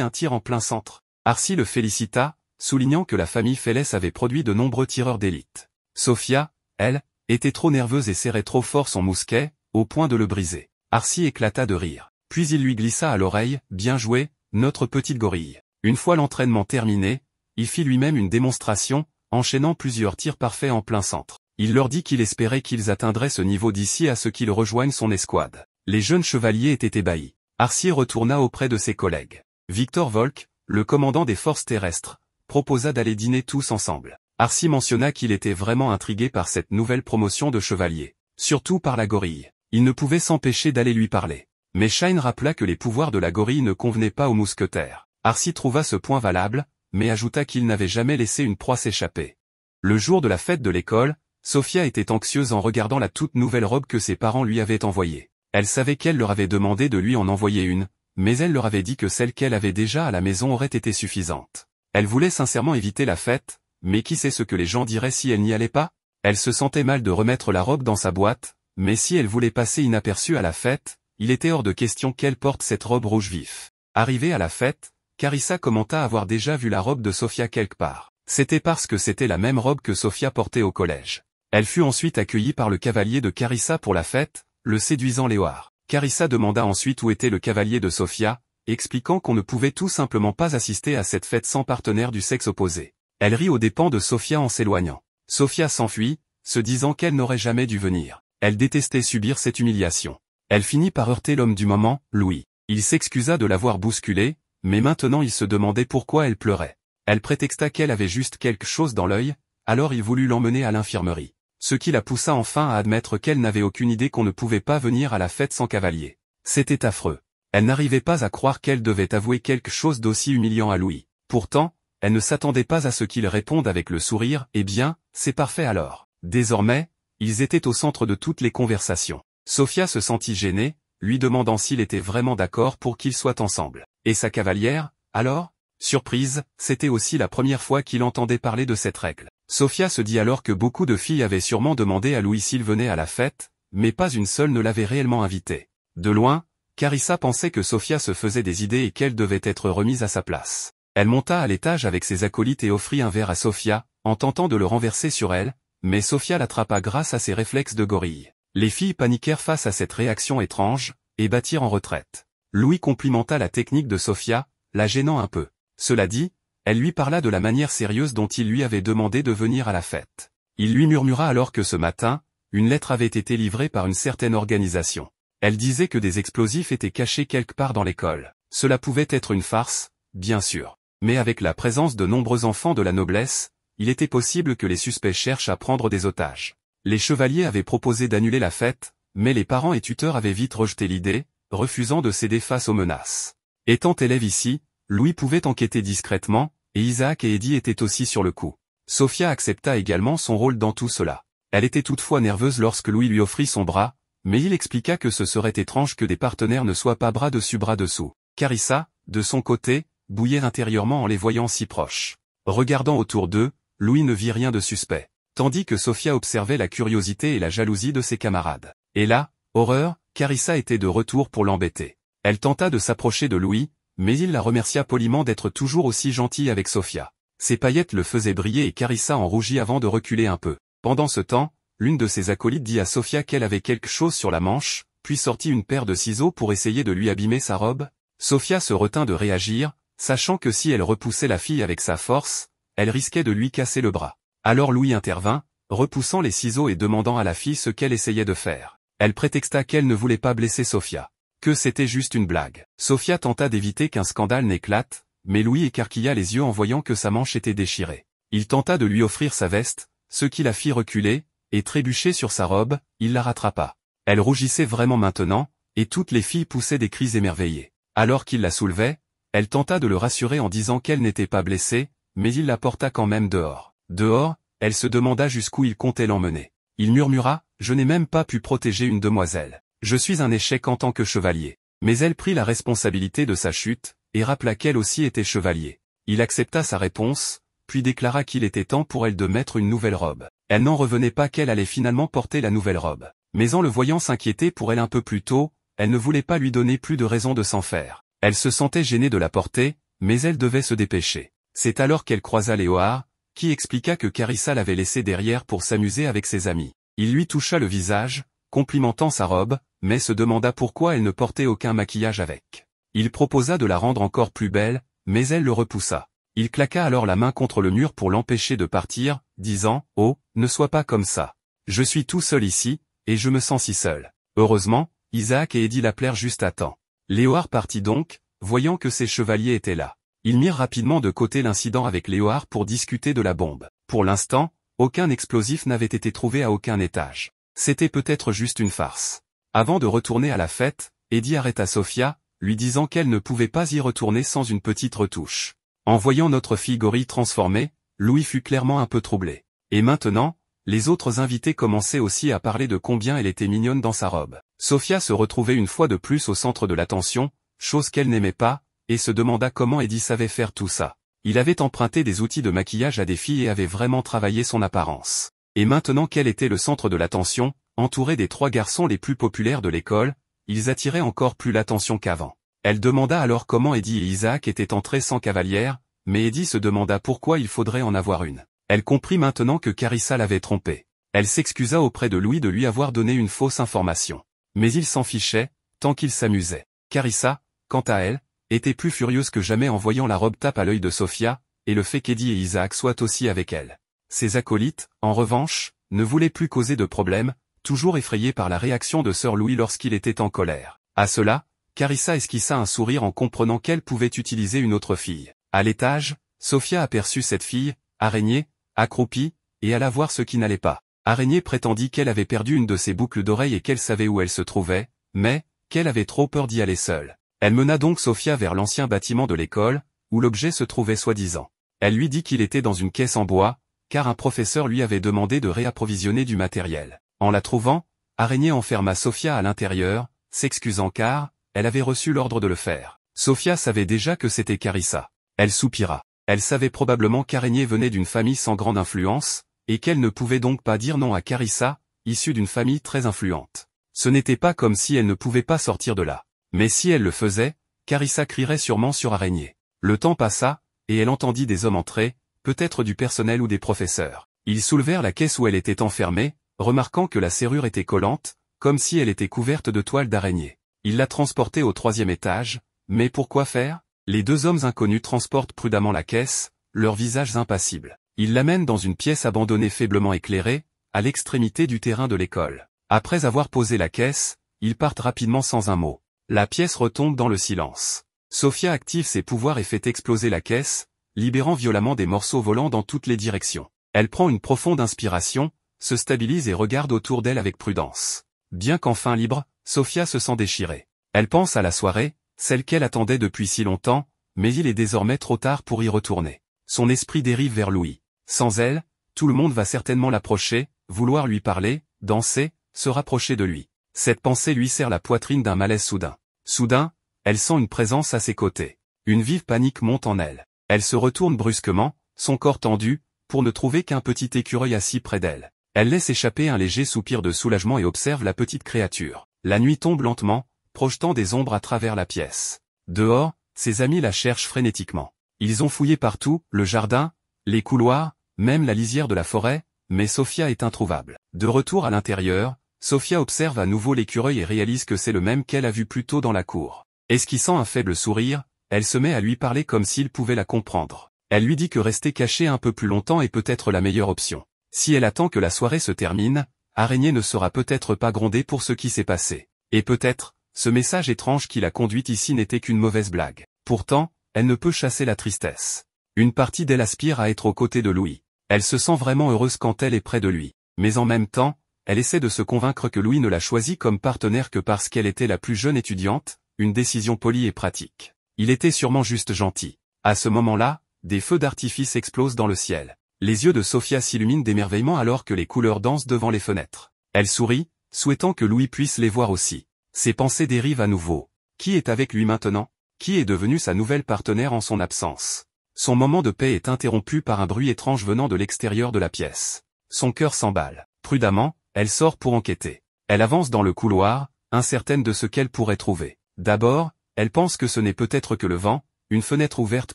un tir en plein centre. Arcy le félicita, soulignant que la famille Félès avait produit de nombreux tireurs d'élite. Sophia, elle, était trop nerveuse et serrait trop fort son mousquet, au point de le briser. Arcie éclata de rire. Puis il lui glissa à l'oreille, « Bien joué, notre petite gorille. » Une fois l'entraînement terminé, il fit lui-même une démonstration, enchaînant plusieurs tirs parfaits en plein centre. Il leur dit qu'il espérait qu'ils atteindraient ce niveau d'ici à ce qu'ils rejoignent son escouade. Les jeunes chevaliers étaient ébahis. Arcie retourna auprès de ses collègues. Victor Volk, le commandant des forces terrestres, proposa d'aller dîner tous ensemble. Arcie mentionna qu'il était vraiment intrigué par cette nouvelle promotion de chevalier. Surtout par la gorille. Il ne pouvait s'empêcher d'aller lui parler. Mais Shine rappela que les pouvoirs de la gorille ne convenaient pas aux mousquetaires. Arcie trouva ce point valable, mais ajouta qu'il n'avait jamais laissé une proie s'échapper. Le jour de la fête de l'école, Sophia était anxieuse en regardant la toute nouvelle robe que ses parents lui avaient envoyée. Elle savait qu'elle leur avait demandé de lui en envoyer une, mais elle leur avait dit que celle qu'elle avait déjà à la maison aurait été suffisante. Elle voulait sincèrement éviter la fête, mais qui sait ce que les gens diraient si elle n'y allait pas? Elle se sentait mal de remettre la robe dans sa boîte, mais si elle voulait passer inaperçue à la fête, il était hors de question qu'elle porte cette robe rouge vif. Arrivée à la fête, Carissa commenta avoir déjà vu la robe de Sophia quelque part. C'était parce que c'était la même robe que Sophia portait au collège. Elle fut ensuite accueillie par le cavalier de Carissa pour la fête, le séduisant Léoard. Carissa demanda ensuite où était le cavalier de Sophia, expliquant qu'on ne pouvait tout simplement pas assister à cette fête sans partenaire du sexe opposé. Elle rit aux dépens de Sophia en s'éloignant. Sophia s'enfuit, se disant qu'elle n'aurait jamais dû venir. Elle détestait subir cette humiliation. Elle finit par heurter l'homme du moment, Louis. Il s'excusa de l'avoir bousculée, mais maintenant il se demandait pourquoi elle pleurait. Elle prétexta qu'elle avait juste quelque chose dans l'œil, alors il voulut l'emmener à l'infirmerie. Ce qui la poussa enfin à admettre qu'elle n'avait aucune idée qu'on ne pouvait pas venir à la fête sans cavalier. C'était affreux. Elle n'arrivait pas à croire qu'elle devait avouer quelque chose d'aussi humiliant à Louis. Pourtant, elle ne s'attendait pas à ce qu'il réponde avec le sourire, « Eh bien, c'est parfait alors. » Désormais, ils étaient au centre de toutes les conversations. Sophia se sentit gênée, lui demandant s'il était vraiment d'accord pour qu'ils soient ensemble. Et sa cavalière, alors? Surprise, c'était aussi la première fois qu'il entendait parler de cette règle. Sophia se dit alors que beaucoup de filles avaient sûrement demandé à Louis s'il venait à la fête, mais pas une seule ne l'avait réellement invité. De loin, Carissa pensait que Sophia se faisait des idées et qu'elle devait être remise à sa place. Elle monta à l'étage avec ses acolytes et offrit un verre à Sophia, en tentant de le renverser sur elle, mais Sophia l'attrapa grâce à ses réflexes de gorille. Les filles paniquèrent face à cette réaction étrange, et battirent en retraite. Louis complimenta la technique de Sophia, la gênant un peu. Cela dit, elle lui parla de la manière sérieuse dont il lui avait demandé de venir à la fête. Il lui murmura alors que ce matin, une lettre avait été livrée par une certaine organisation. Elle disait que des explosifs étaient cachés quelque part dans l'école. Cela pouvait être une farce, bien sûr. Mais avec la présence de nombreux enfants de la noblesse, il était possible que les suspects cherchent à prendre des otages. Les chevaliers avaient proposé d'annuler la fête, mais les parents et tuteurs avaient vite rejeté l'idée, refusant de céder face aux menaces. Étant élève ici, Louis pouvait enquêter discrètement, et Isaac et Eddie étaient aussi sur le coup. Sophia accepta également son rôle dans tout cela. Elle était toutefois nerveuse lorsque Louis lui offrit son bras, mais il expliqua que ce serait étrange que des partenaires ne soient pas bras dessus bras dessous. Carissa, de son côté, bouillait intérieurement en les voyant si proches. Regardant autour d'eux, Louis ne vit rien de suspect, tandis que Sophia observait la curiosité et la jalousie de ses camarades. Et là, horreur, Carissa était de retour pour l'embêter. Elle tenta de s'approcher de Louis, mais il la remercia poliment d'être toujours aussi gentil avec Sophia. Ses paillettes le faisaient briller et Carissa en rougit avant de reculer un peu. Pendant ce temps, l'une de ses acolytes dit à Sophia qu'elle avait quelque chose sur la manche, puis sortit une paire de ciseaux pour essayer de lui abîmer sa robe. Sophia se retint de réagir, sachant que si elle repoussait la fille avec sa force, elle risquait de lui casser le bras. Alors Louis intervint, repoussant les ciseaux et demandant à la fille ce qu'elle essayait de faire. Elle prétexta qu'elle ne voulait pas blesser Sophia, que c'était juste une blague. Sophia tenta d'éviter qu'un scandale n'éclate, mais Louis écarquilla les yeux en voyant que sa manche était déchirée. Il tenta de lui offrir sa veste, ce qui la fit reculer, et trébucher sur sa robe, il la rattrapa. Elle rougissait vraiment maintenant, et toutes les filles poussaient des cris émerveillés. Alors qu'il la soulevait, elle tenta de le rassurer en disant qu'elle n'était pas blessée, mais il la porta quand même dehors. Dehors, elle se demanda jusqu'où il comptait l'emmener. Il murmura, « Je n'ai même pas pu protéger une demoiselle. Je suis un échec en tant que chevalier. » Mais elle prit la responsabilité de sa chute, et rappela qu'elle aussi était chevalier. Il accepta sa réponse, puis déclara qu'il était temps pour elle de mettre une nouvelle robe. Elle n'en revenait pas qu'elle allait finalement porter la nouvelle robe. Mais en le voyant s'inquiéter pour elle un peu plus tôt, elle ne voulait pas lui donner plus de raison de s'en faire. Elle se sentait gênée de la porter, mais elle devait se dépêcher. C'est alors qu'elle croisa Léoard, qui expliqua que Carissa l'avait laissé derrière pour s'amuser avec ses amis. Il lui toucha le visage, complimentant sa robe, mais se demanda pourquoi elle ne portait aucun maquillage avec. Il proposa de la rendre encore plus belle, mais elle le repoussa. Il claqua alors la main contre le mur pour l'empêcher de partir, disant « Oh, ne sois pas comme ça. Je suis tout seul ici, et je me sens si seul. » Heureusement, Isaac et Eddie l'appelèrent juste à temps. Léoard partit donc, voyant que ses chevaliers étaient là. Ils mirent rapidement de côté l'incident avec Léoard pour discuter de la bombe. Pour l'instant, aucun explosif n'avait été trouvé à aucun étage. C'était peut-être juste une farce. Avant de retourner à la fête, Eddie arrêta Sophia, lui disant qu'elle ne pouvait pas y retourner sans une petite retouche. En voyant notre fille gorille transformée, Louis fut clairement un peu troublé. Et maintenant, les autres invités commençaient aussi à parler de combien elle était mignonne dans sa robe. Sophia se retrouvait une fois de plus au centre de l'attention, chose qu'elle n'aimait pas, et se demanda comment Eddie savait faire tout ça. Il avait emprunté des outils de maquillage à des filles et avait vraiment travaillé son apparence. Et maintenant qu'elle était le centre de l'attention, entourée des 3 garçons les plus populaires de l'école, ils attiraient encore plus l'attention qu'avant. Elle demanda alors comment Eddie et Isaac étaient entrés sans cavalière, mais Eddie se demanda pourquoi il faudrait en avoir une. Elle comprit maintenant que Carissa l'avait trompée. Elle s'excusa auprès de Louis de lui avoir donné une fausse information. Mais il s'en fichait, tant qu'il s'amusait. Carissa, quant à elle, était plus furieuse que jamais en voyant la robe tape à l'œil de Sophia, et le fait qu'Eddie et Isaac soient aussi avec elle. Ses acolytes, en revanche, ne voulaient plus causer de problème, toujours effrayés par la réaction de Sir Louis lorsqu'il était en colère. À cela, Carissa esquissa un sourire en comprenant qu'elle pouvait utiliser une autre fille. À l'étage, Sophia aperçut cette fille, Araignée, accroupie, et alla voir ce qui n'allait pas. Araignée prétendit qu'elle avait perdu une de ses boucles d'oreilles et qu'elle savait où elle se trouvait, mais, qu'elle avait trop peur d'y aller seule. Elle mena donc Sophia vers l'ancien bâtiment de l'école, où l'objet se trouvait soi-disant. Elle lui dit qu'il était dans une caisse en bois, car un professeur lui avait demandé de réapprovisionner du matériel. En la trouvant, Araignée enferma Sophia à l'intérieur, s'excusant car, elle avait reçu l'ordre de le faire. Sophia savait déjà que c'était Carissa. Elle soupira. Elle savait probablement qu'Araignée venait d'une famille sans grande influence, et qu'elle ne pouvait donc pas dire non à Carissa, issue d'une famille très influente. Ce n'était pas comme si elle ne pouvait pas sortir de là. Mais si elle le faisait, Carissa crierait sûrement sur Araignée. Le temps passa, et elle entendit des hommes entrer, peut-être du personnel ou des professeurs. Ils soulevèrent la caisse où elle était enfermée, remarquant que la serrure était collante, comme si elle était couverte de toiles d'araignée. Ils la transportaient au 3e étage, mais pourquoi faire? Les 2 hommes inconnus transportent prudemment la caisse, leurs visages impassibles. Ils l'amènent dans une pièce abandonnée faiblement éclairée, à l'extrémité du terrain de l'école. Après avoir posé la caisse, ils partent rapidement sans un mot. La pièce retombe dans le silence. Sophia active ses pouvoirs et fait exploser la caisse, libérant violemment des morceaux volant dans toutes les directions. Elle prend une profonde inspiration, se stabilise et regarde autour d'elle avec prudence. Bien qu'enfin libre, Sophia se sent déchirée. Elle pense à la soirée, celle qu'elle attendait depuis si longtemps, mais il est désormais trop tard pour y retourner. Son esprit dérive vers Louis. Sans elle, tout le monde va certainement l'approcher, vouloir lui parler, danser, se rapprocher de lui. Cette pensée lui serre la poitrine d'un malaise soudain. Soudain, elle sent une présence à ses côtés. Une vive panique monte en elle. Elle se retourne brusquement, son corps tendu, pour ne trouver qu'un petit écureuil assis près d'elle. Elle laisse échapper un léger soupir de soulagement et observe la petite créature. La nuit tombe lentement, projetant des ombres à travers la pièce. Dehors, ses amis la cherchent frénétiquement. Ils ont fouillé partout, le jardin, les couloirs, même la lisière de la forêt, mais Sophia est introuvable. De retour à l'intérieur, Sophia observe à nouveau l'écureuil et réalise que c'est le même qu'elle a vu plus tôt dans la cour. Esquissant un faible sourire, elle se met à lui parler comme s'il pouvait la comprendre. Elle lui dit que rester cachée un peu plus longtemps est peut-être la meilleure option. Si elle attend que la soirée se termine, Araignée ne sera peut-être pas grondée pour ce qui s'est passé. Et peut-être, ce message étrange qui l'a conduite ici n'était qu'une mauvaise blague. Pourtant, elle ne peut chasser la tristesse. Une partie d'elle aspire à être aux côtés de Louis. Elle se sent vraiment heureuse quand elle est près de lui. Mais en même temps, elle essaie de se convaincre que Louis ne l'a choisie comme partenaire que parce qu'elle était la plus jeune étudiante, une décision polie et pratique. Il était sûrement juste gentil. À ce moment-là, des feux d'artifice explosent dans le ciel. Les yeux de Sophia s'illuminent d'émerveillement alors que les couleurs dansent devant les fenêtres. Elle sourit, souhaitant que Louis puisse les voir aussi. Ses pensées dérivent à nouveau. Qui est avec lui maintenant? Qui est devenu sa nouvelle partenaire en son absence? Son moment de paix est interrompu par un bruit étrange venant de l'extérieur de la pièce. Son cœur s'emballe. Prudemment, elle sort pour enquêter. Elle avance dans le couloir, incertaine de ce qu'elle pourrait trouver. D'abord, elle pense que ce n'est peut-être que le vent, une fenêtre ouverte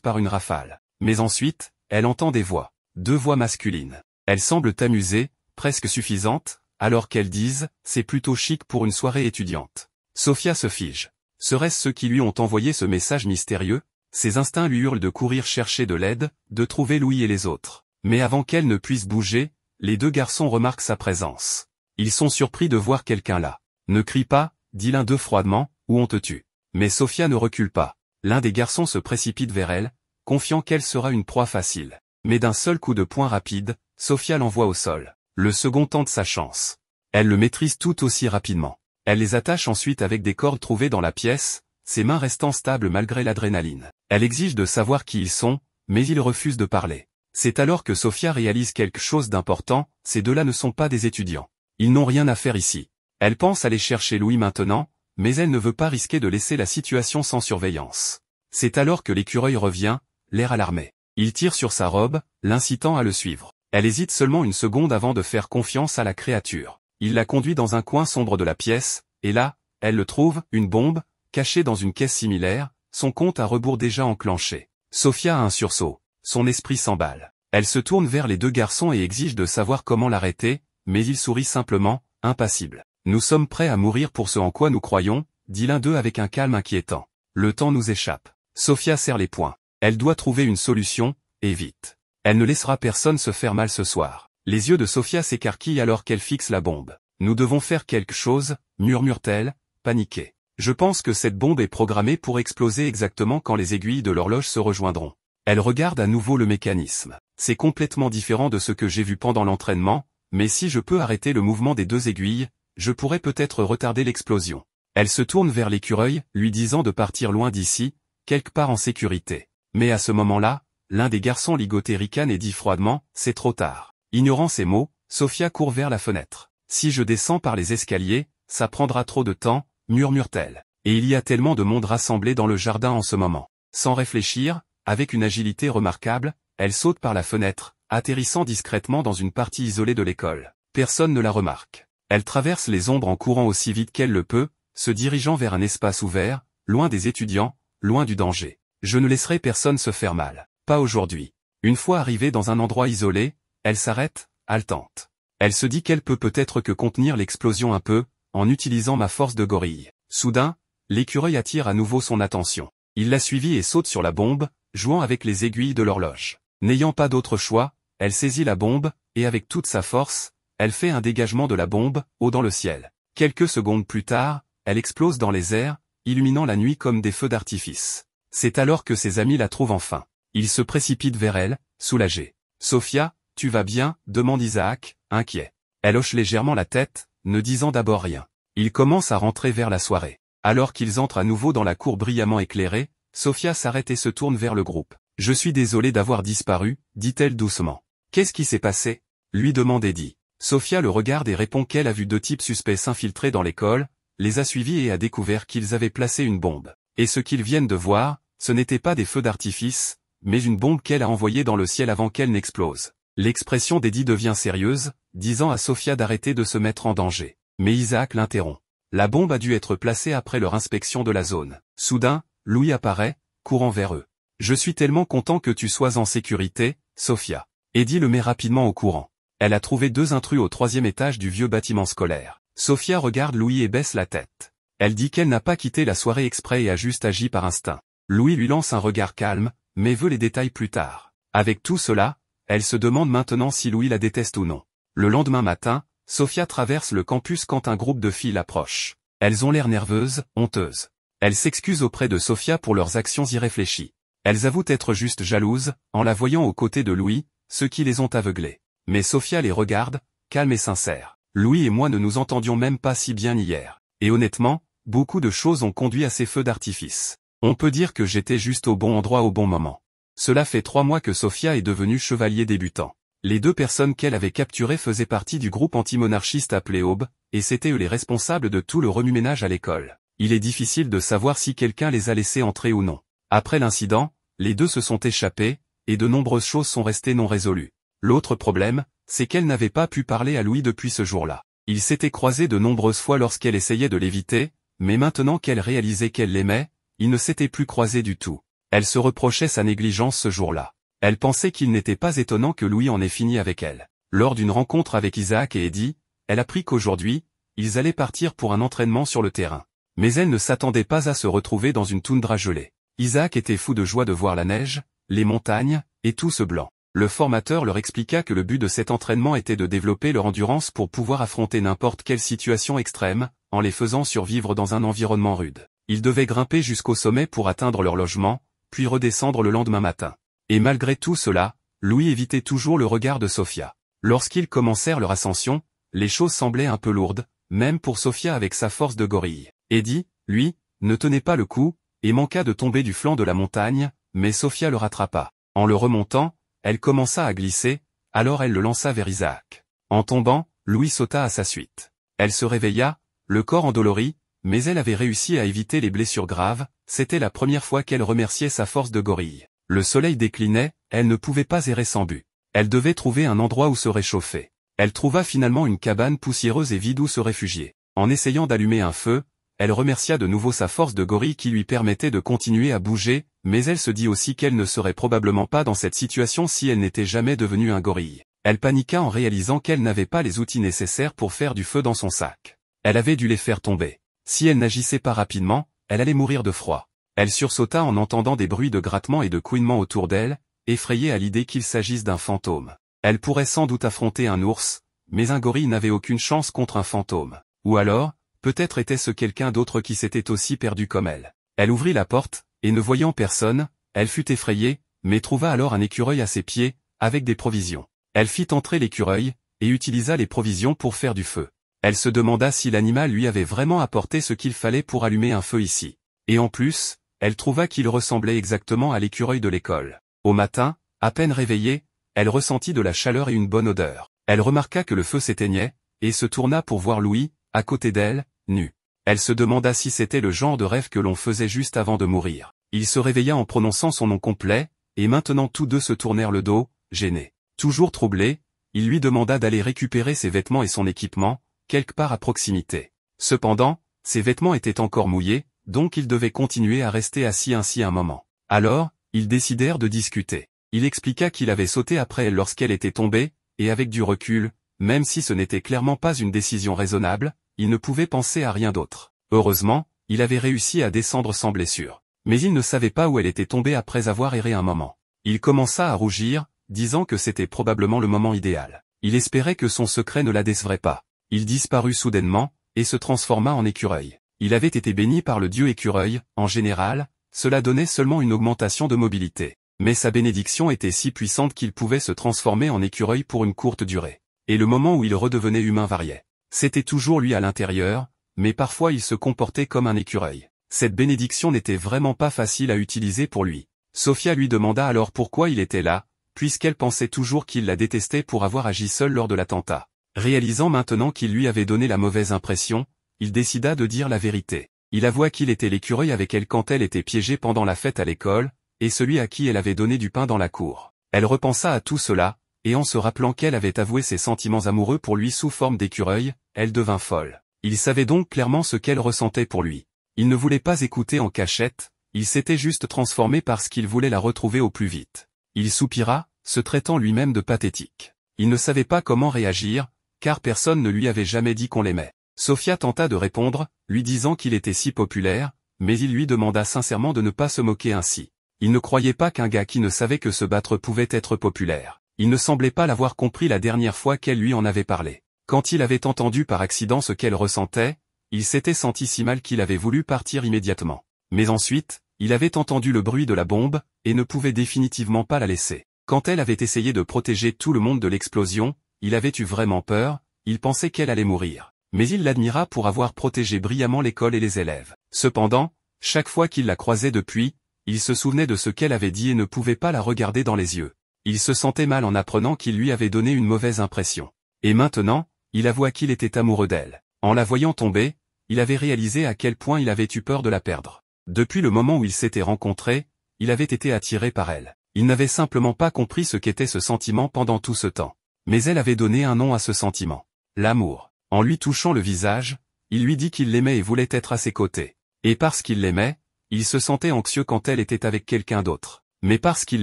par une rafale. Mais ensuite, elle entend des voix. 2 voix masculines. Elles semblent amusées, presque suffisantes, alors qu'elles disent « c'est plutôt chic pour une soirée étudiante ». Sophia se fige. Serait-ce ceux qui lui ont envoyé ce message mystérieux? Ses instincts lui hurlent de courir chercher de l'aide, de trouver Louis et les autres. Mais avant qu'elle ne puisse bouger, les deux garçons remarquent sa présence. Ils sont surpris de voir quelqu'un là. « Ne crie pas », dit l'un d'eux froidement, « ou on te tue ». Mais Sophia ne recule pas. L'un des garçons se précipite vers elle, confiant qu'elle sera une proie facile. Mais d'un seul coup de poing rapide, Sophia l'envoie au sol. Le second tente sa chance. Elle le maîtrise tout aussi rapidement. Elle les attache ensuite avec des cordes trouvées dans la pièce, ses mains restant stables malgré l'adrénaline. Elle exige de savoir qui ils sont, mais ils refusent de parler. C'est alors que Sophia réalise quelque chose d'important, ces deux-là ne sont pas des étudiants. Ils n'ont rien à faire ici. Elle pense aller chercher Louis maintenant, mais elle ne veut pas risquer de laisser la situation sans surveillance. C'est alors que l'écureuil revient, l'air alarmé. Il tire sur sa robe, l'incitant à le suivre. Elle hésite seulement une seconde avant de faire confiance à la créature. Il la conduit dans un coin sombre de la pièce, et là, elle le trouve, une bombe, cachée dans une caisse similaire, son compte à rebours déjà enclenché. Sophia a un sursaut, son esprit s'emballe. Elle se tourne vers les deux garçons et exige de savoir comment l'arrêter, mais il sourit simplement, impassible. « Nous sommes prêts à mourir pour ce en quoi nous croyons », dit l'un d'eux avec un calme inquiétant. Le temps nous échappe. Sophia serre les poings. Elle doit trouver une solution, et vite. Elle ne laissera personne se faire mal ce soir. Les yeux de Sophia s'écarquillent alors qu'elle fixe la bombe. « Nous devons faire quelque chose », murmure-t-elle, paniquée. « Je pense que cette bombe est programmée pour exploser exactement quand les aiguilles de l'horloge se rejoindront. » Elle regarde à nouveau le mécanisme. C'est complètement différent de ce que j'ai vu pendant l'entraînement, mais si je peux arrêter le mouvement des deux aiguilles, je pourrais peut-être retarder l'explosion. Elle se tourne vers l'écureuil, lui disant de partir loin d'ici, quelque part en sécurité. Mais à ce moment-là, l'un des garçons ligoté ricane et dit froidement « c'est trop tard ». Ignorant ces mots, Sophia court vers la fenêtre. « Si je descends par les escaliers, ça prendra trop de temps », murmure-t-elle. Et il y a tellement de monde rassemblé dans le jardin en ce moment. Sans réfléchir, avec une agilité remarquable, elle saute par la fenêtre, atterrissant discrètement dans une partie isolée de l'école. Personne ne la remarque. Elle traverse les ombres en courant aussi vite qu'elle le peut, se dirigeant vers un espace ouvert, loin des étudiants, loin du danger. Je ne laisserai personne se faire mal. Pas aujourd'hui. Une fois arrivée dans un endroit isolé, elle s'arrête, haletante. Elle se dit qu'elle peut peut-être que contenir l'explosion un peu, en utilisant ma force de gorille. Soudain, l'écureuil attire à nouveau son attention. Il la suivit et saute sur la bombe, jouant avec les aiguilles de l'horloge. N'ayant pas d'autre choix, elle saisit la bombe, et avec toute sa force, elle fait un dégagement de la bombe, haut dans le ciel. Quelques secondes plus tard, elle explose dans les airs, illuminant la nuit comme des feux d'artifice. C'est alors que ses amis la trouvent enfin. Ils se précipitent vers elle, soulagés. « Sophia, tu vas bien ?» demande Isaac, inquiet. Elle hoche légèrement la tête, ne disant d'abord rien. Ils commencent à rentrer vers la soirée. Alors qu'ils entrent à nouveau dans la cour brillamment éclairée, Sophia s'arrête et se tourne vers le groupe. « Je suis désolée d'avoir disparu », dit-elle doucement. « Qu'est-ce qui s'est passé ?» lui demande Eddie. Sophia le regarde et répond qu'elle a vu deux types suspects s'infiltrer dans l'école, les a suivis et a découvert qu'ils avaient placé une bombe. Et ce qu'ils viennent de voir, ce n'était pas des feux d'artifice, mais une bombe qu'elle a envoyée dans le ciel avant qu'elle n'explose. L'expression d'Eddie devient sérieuse, disant à Sophia d'arrêter de se mettre en danger. Mais Isaac l'interrompt. La bombe a dû être placée après leur inspection de la zone. Soudain, Louis apparaît, courant vers eux. « Je suis tellement content que tu sois en sécurité, Sophia. » Eddie le met rapidement au courant. Elle a trouvé deux intrus au 3e étage du vieux bâtiment scolaire. Sophia regarde Louis et baisse la tête. Elle dit qu'elle n'a pas quitté la soirée exprès et a juste agi par instinct. Louis lui lance un regard calme, mais veut les détails plus tard. Avec tout cela, elle se demande maintenant si Louis la déteste ou non. Le lendemain matin, Sophia traverse le campus quand un groupe de filles l'approche. Elles ont l'air nerveuses, honteuses. Elle s'excuse auprès de Sophia pour leurs actions irréfléchies. Elles avouent être juste jalouses, en la voyant aux côtés de Louis, ceux qui les ont aveuglées. Mais Sophia les regarde, calme et sincère. Louis et moi ne nous entendions même pas si bien hier. Et honnêtement, beaucoup de choses ont conduit à ces feux d'artifice. On peut dire que j'étais juste au bon endroit au bon moment. Cela fait 3 mois que Sophia est devenue chevalier débutant. Les 2 personnes qu'elle avait capturées faisaient partie du groupe antimonarchiste appelé Aube, et c'étaient eux les responsables de tout le remue-ménage à l'école. Il est difficile de savoir si quelqu'un les a laissés entrer ou non. Après l'incident, les 2 se sont échappés, et de nombreuses choses sont restées non résolues. L'autre problème, c'est qu'elle n'avait pas pu parler à Louis depuis ce jour-là. Ils s'étaient croisés de nombreuses fois lorsqu'elle essayait de l'éviter, mais maintenant qu'elle réalisait qu'elle l'aimait, ils ne s'étaient plus croisés du tout. Elle se reprochait sa négligence ce jour-là. Elle pensait qu'il n'était pas étonnant que Louis en ait fini avec elle. Lors d'une rencontre avec Isaac et Eddie, elle apprit qu'aujourd'hui, ils allaient partir pour un entraînement sur le terrain. Mais elle ne s'attendait pas à se retrouver dans une toundra gelée. Isaac était fou de joie de voir la neige, les montagnes, et tout ce blanc. Le formateur leur expliqua que le but de cet entraînement était de développer leur endurance pour pouvoir affronter n'importe quelle situation extrême, en les faisant survivre dans un environnement rude. Ils devaient grimper jusqu'au sommet pour atteindre leur logement, puis redescendre le lendemain matin. Et malgré tout cela, Louis évitait toujours le regard de Sophia. Lorsqu'ils commencèrent leur ascension, les choses semblaient un peu lourdes, même pour Sophia avec sa force de gorille. Eddie, lui, ne tenait pas le coup, et manqua de tomber du flanc de la montagne, mais Sophia le rattrapa. En le remontant, elle commença à glisser, alors elle le lança vers Isaac. En tombant, Louis sauta à sa suite. Elle se réveilla, le corps endolori, mais elle avait réussi à éviter les blessures graves, c'était la première fois qu'elle remerciait sa force de gorille. Le soleil déclinait, elle ne pouvait pas errer sans but. Elle devait trouver un endroit où se réchauffer. Elle trouva finalement une cabane poussiéreuse et vide où se réfugier. En essayant d'allumer un feu, elle remercia de nouveau sa force de gorille qui lui permettait de continuer à bouger, mais elle se dit aussi qu'elle ne serait probablement pas dans cette situation si elle n'était jamais devenue un gorille. Elle paniqua en réalisant qu'elle n'avait pas les outils nécessaires pour faire du feu dans son sac. Elle avait dû les faire tomber. Si elle n'agissait pas rapidement, elle allait mourir de froid. Elle sursauta en entendant des bruits de grattement et de couinement autour d'elle, effrayée à l'idée qu'il s'agisse d'un fantôme. Elle pourrait sans doute affronter un ours, mais un gorille n'avait aucune chance contre un fantôme. Ou alors, peut-être était-ce quelqu'un d'autre qui s'était aussi perdu comme elle. Elle ouvrit la porte, et ne voyant personne, elle fut effrayée, mais trouva alors un écureuil à ses pieds, avec des provisions. Elle fit entrer l'écureuil, et utilisa les provisions pour faire du feu. Elle se demanda si l'animal lui avait vraiment apporté ce qu'il fallait pour allumer un feu ici. Et en plus, elle trouva qu'il ressemblait exactement à l'écureuil de l'école. Au matin, à peine réveillée, elle ressentit de la chaleur et une bonne odeur. Elle remarqua que le feu s'éteignait, et se tourna pour voir Louis, à côté d'elle, nu. Elle se demanda si c'était le genre de rêve que l'on faisait juste avant de mourir. Il se réveilla en prononçant son nom complet, et maintenant tous deux se tournèrent le dos, gênés. Toujours troublé, il lui demanda d'aller récupérer ses vêtements et son équipement, quelque part à proximité. Cependant, ses vêtements étaient encore mouillés, donc il devait continuer à rester assis ainsi un moment. Alors, ils décidèrent de discuter. Il expliqua qu'il avait sauté après elle lorsqu'elle était tombée, et avec du recul, même si ce n'était clairement pas une décision raisonnable, il ne pouvait penser à rien d'autre. Heureusement, il avait réussi à descendre sans blessure. Mais il ne savait pas où elle était tombée après avoir erré un moment. Il commença à rougir, disant que c'était probablement le moment idéal. Il espérait que son secret ne la décevrait pas. Il disparut soudainement, et se transforma en écureuil. Il avait été béni par le dieu écureuil, en général, cela donnait seulement une augmentation de mobilité. Mais sa bénédiction était si puissante qu'il pouvait se transformer en écureuil pour une courte durée. Et le moment où il redevenait humain variait. C'était toujours lui à l'intérieur, mais parfois il se comportait comme un écureuil. Cette bénédiction n'était vraiment pas facile à utiliser pour lui. Sophia lui demanda alors pourquoi il était là, puisqu'elle pensait toujours qu'il la détestait pour avoir agi seul lors de l'attentat. Réalisant maintenant qu'il lui avait donné la mauvaise impression, il décida de dire la vérité. Il avoua qu'il était l'écureuil avec elle quand elle était piégée pendant la fête à l'école, et celui à qui elle avait donné du pain dans la cour. Elle repensa à tout cela, et en se rappelant qu'elle avait avoué ses sentiments amoureux pour lui sous forme d'écureuil, elle devint folle. Il savait donc clairement ce qu'elle ressentait pour lui. Il ne voulait pas écouter en cachette, il s'était juste transformé parce qu'il voulait la retrouver au plus vite. Il soupira, se traitant lui-même de pathétique. Il ne savait pas comment réagir, car personne ne lui avait jamais dit qu'on l'aimait. Sophia tenta de répondre, lui disant qu'il était si populaire, mais il lui demanda sincèrement de ne pas se moquer ainsi. Il ne croyait pas qu'un gars qui ne savait que se battre pouvait être populaire. Il ne semblait pas l'avoir compris la dernière fois qu'elle lui en avait parlé. Quand il avait entendu par accident ce qu'elle ressentait, il s'était senti si mal qu'il avait voulu partir immédiatement. Mais ensuite, il avait entendu le bruit de la bombe, et ne pouvait définitivement pas la laisser. Quand elle avait essayé de protéger tout le monde de l'explosion, il avait eu vraiment peur, il pensait qu'elle allait mourir. Mais il l'admira pour avoir protégé brillamment l'école et les élèves. Cependant, chaque fois qu'il la croisait depuis, il se souvenait de ce qu'elle avait dit et ne pouvait pas la regarder dans les yeux. Il se sentait mal en apprenant qu'il lui avait donné une mauvaise impression. Et maintenant, il avoua qu'il était amoureux d'elle. En la voyant tomber, il avait réalisé à quel point il avait eu peur de la perdre. Depuis le moment où ils s'étaient rencontrés, il avait été attiré par elle. Il n'avait simplement pas compris ce qu'était ce sentiment pendant tout ce temps. Mais elle avait donné un nom à ce sentiment. L'amour. En lui touchant le visage, il lui dit qu'il l'aimait et voulait être à ses côtés. Et parce qu'il l'aimait, il se sentait anxieux quand elle était avec quelqu'un d'autre. Mais parce qu'il